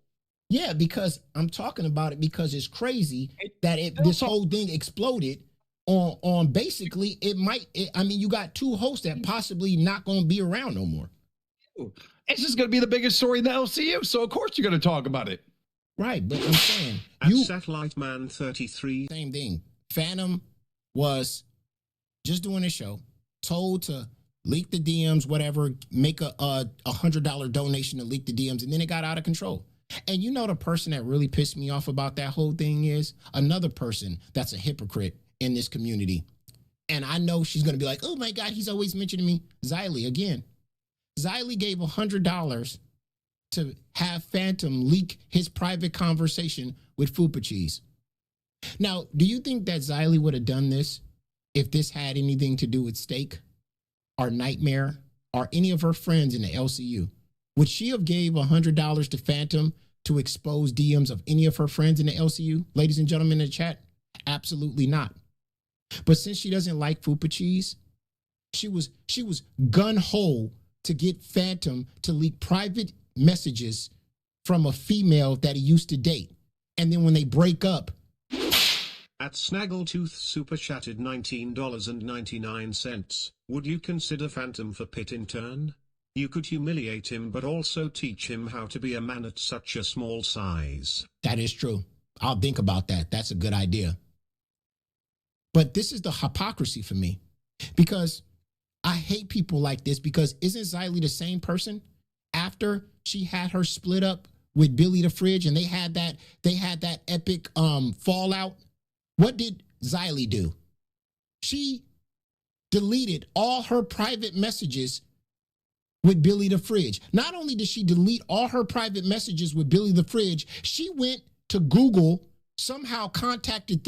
Yeah, because I'm talking about it because it's crazy that this whole thing exploded on basically you got two hosts that possibly not going to be around no more. It's just going to be the biggest story in the LCU, so of course you're going to talk about it. Right, but I'm saying Satellite Man 33. Same thing. Phantom was just doing a show, told to leak the DMs, whatever, make a $100 donation to leak the DMs, and then it got out of control. And you know the person that really pissed me off about that whole thing is another person that's a hypocrite in this community. And I know she's going to be like, oh my God, he's always mentioning me. Xylie again. Xylie gave $100 to have Phantom leak his private conversation with Fupa Cheese. Now, do you think that Xylie would have done this if this had anything to do with Steak or Nightmare or any of her friends in the LCU? Would she have gave $100 to Phantom to expose DMs of any of her friends in the LCU? Ladies and gentlemen in the chat, absolutely not. But since she doesn't like Fupa Cheese, she was gun-ho to get Phantom to leak private messages from a female that he used to date. And then when they break up. At Snaggletooth super chatted $19.99. Would you consider Phantom for Pit in turn? You could humiliate him but also teach him how to be a man at such a small size. That is true. I'll think about that. That's a good idea. But this is the hypocrisy for me. Because I hate people like this, because isn't Xylie the same person after she had her split up with Billy the Fridge and they had that epic fallout? What did Xylie do? She deleted all her private messages with Billy the Fridge. Not only did she delete all her private messages with Billy the Fridge, she went to Google, somehow contacted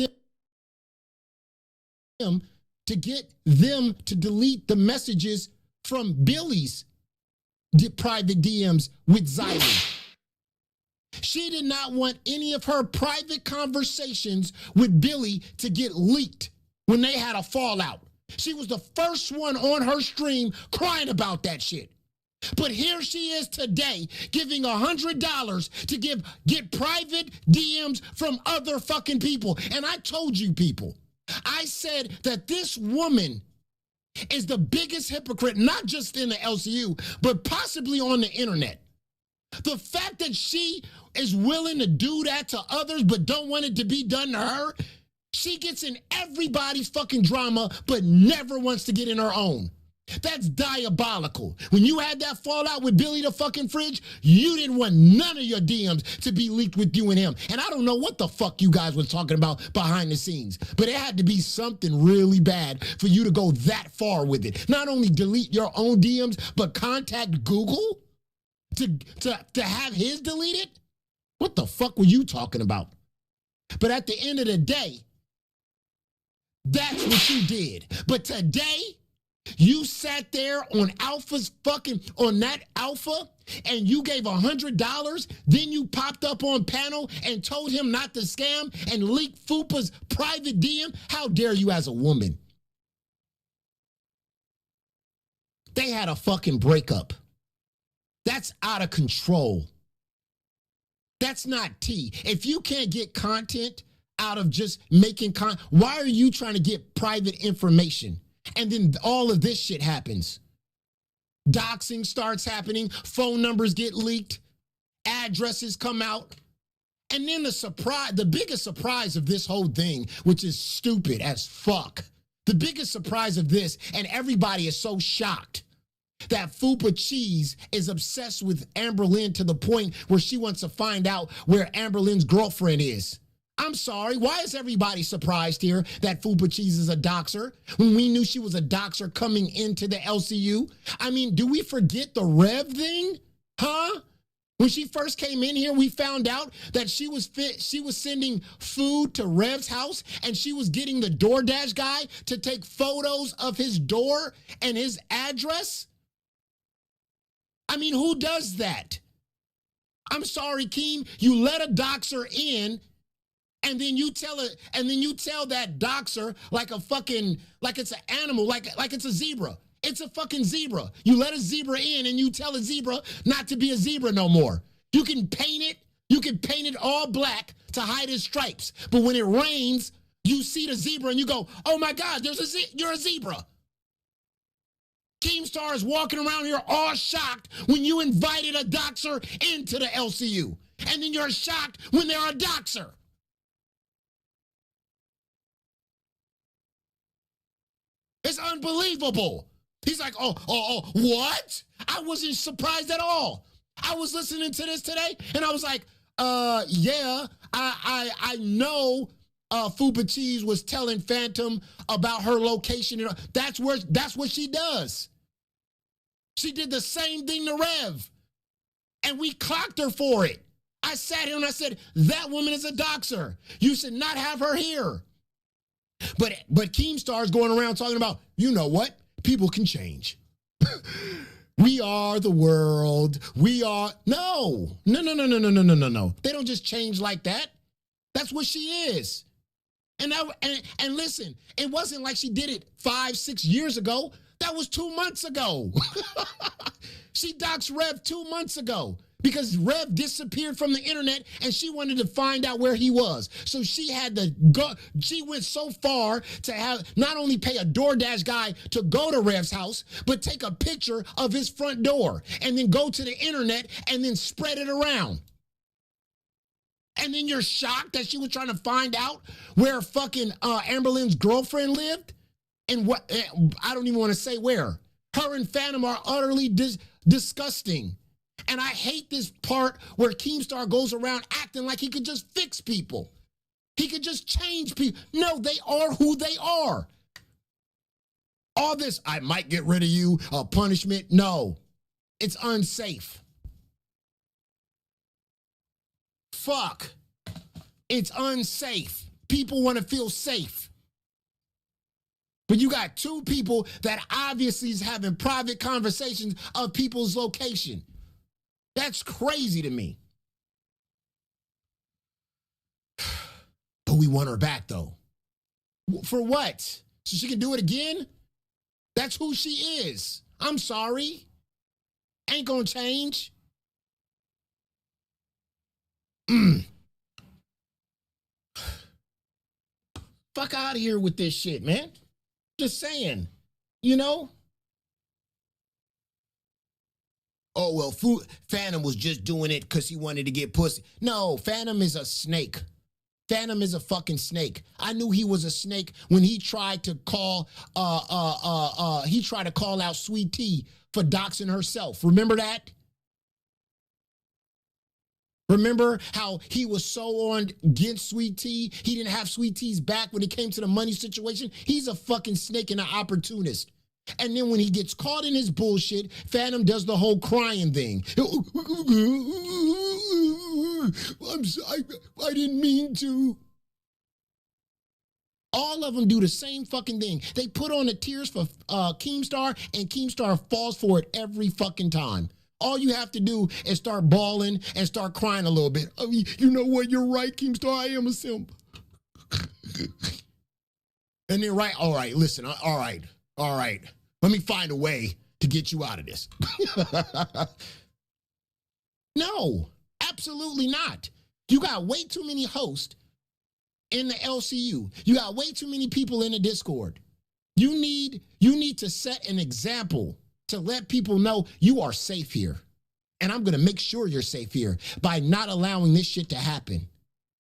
them to get them to delete the messages from Billy's private DMs with Xylie. She did not want any of her private conversations with Billy to get leaked when they had a fallout. She was the first one on her stream crying about that shit. But here she is today giving $100 to get private DMs from other fucking people. And I told you people, I said that this woman is the biggest hypocrite, not just in the LCU, but possibly on the internet. The fact that she is willing to do that to others but don't want it to be done to her, she gets in everybody's fucking drama but never wants to get in her own. That's diabolical. When you had that fallout with Billy the fucking Fridge, you didn't want none of your DMs to be leaked with you and him. And I don't know what the fuck you guys were talking about behind the scenes, but it had to be something really bad for you to go that far with it. Not only delete your own DMs, but contact Google to have his deleted? What the fuck were you talking about? But at the end of the day, that's what you did. But today, you sat there on that Alpha, and you gave $100. Then you popped up on panel and told him not to scam and leak FUPA's private DM. How dare you as a woman? They had a fucking breakup. That's out of control. That's not tea. If you can't get content out of just making why are you trying to get private information? And then all of this shit happens. Doxing starts happening. Phone numbers get leaked. Addresses come out. And then the biggest surprise of this whole thing, which is stupid as fuck. The biggest surprise of this, and everybody is so shocked, that FUPA Cheese is obsessed with Amber Lynn to the point where she wants to find out where Amber Lynn's girlfriend is. I'm sorry, why is everybody surprised here that FUPA Cheese is a doxer when we knew she was a doxer coming into the LCU? I mean, do we forget the Rev thing? Huh? When she first came in here, we found out that she was sending food to Rev's house, and she was getting the DoorDash guy to take photos of his door and his address. I mean, who does that? I'm sorry, Keem, you let a doxer in, and then you tell that doxer like it's an animal, like it's a zebra. It's a fucking zebra. You let a zebra in and you tell a zebra not to be a zebra no more. You can paint it all black to hide his stripes. But when it rains, you see the zebra and you go, oh my God, you're a zebra. Keemstar is walking around here all shocked when you invited a doxer into the LCU. And then you're shocked when they're a doxer. It's unbelievable. He's like, oh, what? I wasn't surprised at all. I was listening to this today, and I was like, yeah, I know FUPA Cheese was telling Phantom about her location. That's what she does. She did the same thing to Rev, and we clocked her for it. I sat here and I said, that woman is a doxer. You should not have her here. But Keemstar is going around talking about, you know what? People can change. We are the world. We are no. They don't just change like that. That's what she is. And listen, it wasn't like she did it 5-6 years ago. That was 2 months ago. She doxed Rev 2 months ago because Rev disappeared from the internet and she wanted to find out where he was. So she had to go. She went so far to have not only pay a DoorDash guy to go to Rev's house, but take a picture of his front door and then go to the internet and then spread it around. And then you're shocked that she was trying to find out where fucking Amber Lynn's girlfriend lived? And what, I don't even want to say where. Her and Phantom are utterly disgusting. And I hate this part where Keemstar goes around acting like he could just fix people. He could just change people. No, they are who they are. All this, I might get rid of you, punishment. No, it's unsafe. Fuck. It's unsafe. People want to feel safe. But you got two people that obviously is having private conversations of people's location. That's crazy to me. But we want her back, though. For what? So she can do it again? That's who she is. I'm sorry. Ain't gonna change. Fuck out of here with this shit, man. Just saying, you know? Oh, well, Phantom was just doing it because he wanted to get pussy. No, Phantom is a snake. Phantom is a fucking snake. I knew he was a snake when he tried to call out Sweet Tea for doxing herself. Remember that? Remember how he was so on against Sweet Tea? He didn't have Sweet Tea's back when it came to the money situation. He's a fucking snake and an opportunist. And then when he gets caught in his bullshit, Phantom does the whole crying thing. I'm sorry, I didn't mean to. All of them do the same fucking thing. They put on the tears for Keemstar, and Keemstar falls for it every fucking time. All you have to do is start bawling and start crying a little bit. Oh, you know what? You're right, Keemstar. I am a simp. And then, right, all right, listen, all right. Let me find a way to get you out of this. No, absolutely not. You got way too many hosts in the LCU. You got way too many people in the Discord. You need to set an example to let people know you are safe here. And I'm going to make sure you're safe here by not allowing this shit to happen.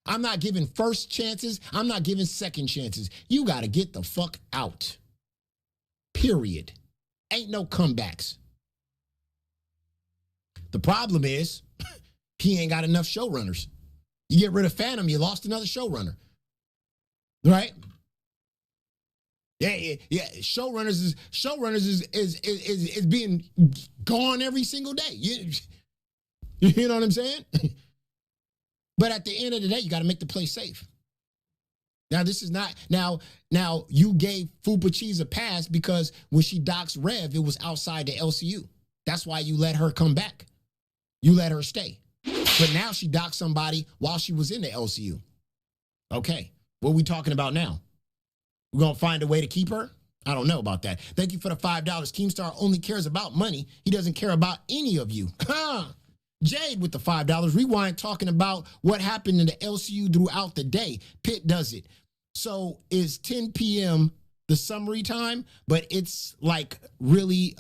I'm not giving first chances. I'm not giving second chances. You got to get the fuck out. Period. Ain't no comebacks. The problem is he ain't got enough showrunners. You get rid of Phantom, you lost another showrunner. Right? Yeah. Showrunners is being gone every single day. You know what I'm saying? But at the end of the day, you got to make the place safe. Now, this is not, now you gave FUPA Cheese a pass because when she doxed Rev, it was outside the LCU. That's why you let her come back. You let her stay. But now she doxed somebody while she was in the LCU. Okay, what are we talking about now? We're going to find a way to keep her? I don't know about that. Thank you for the $5. Keemstar only cares about money. He doesn't care about any of you. Jade with the $5. Rewind talking about what happened in the LCU throughout the day. Pitt does it. So is 10 p.m. the summary time, but it's like really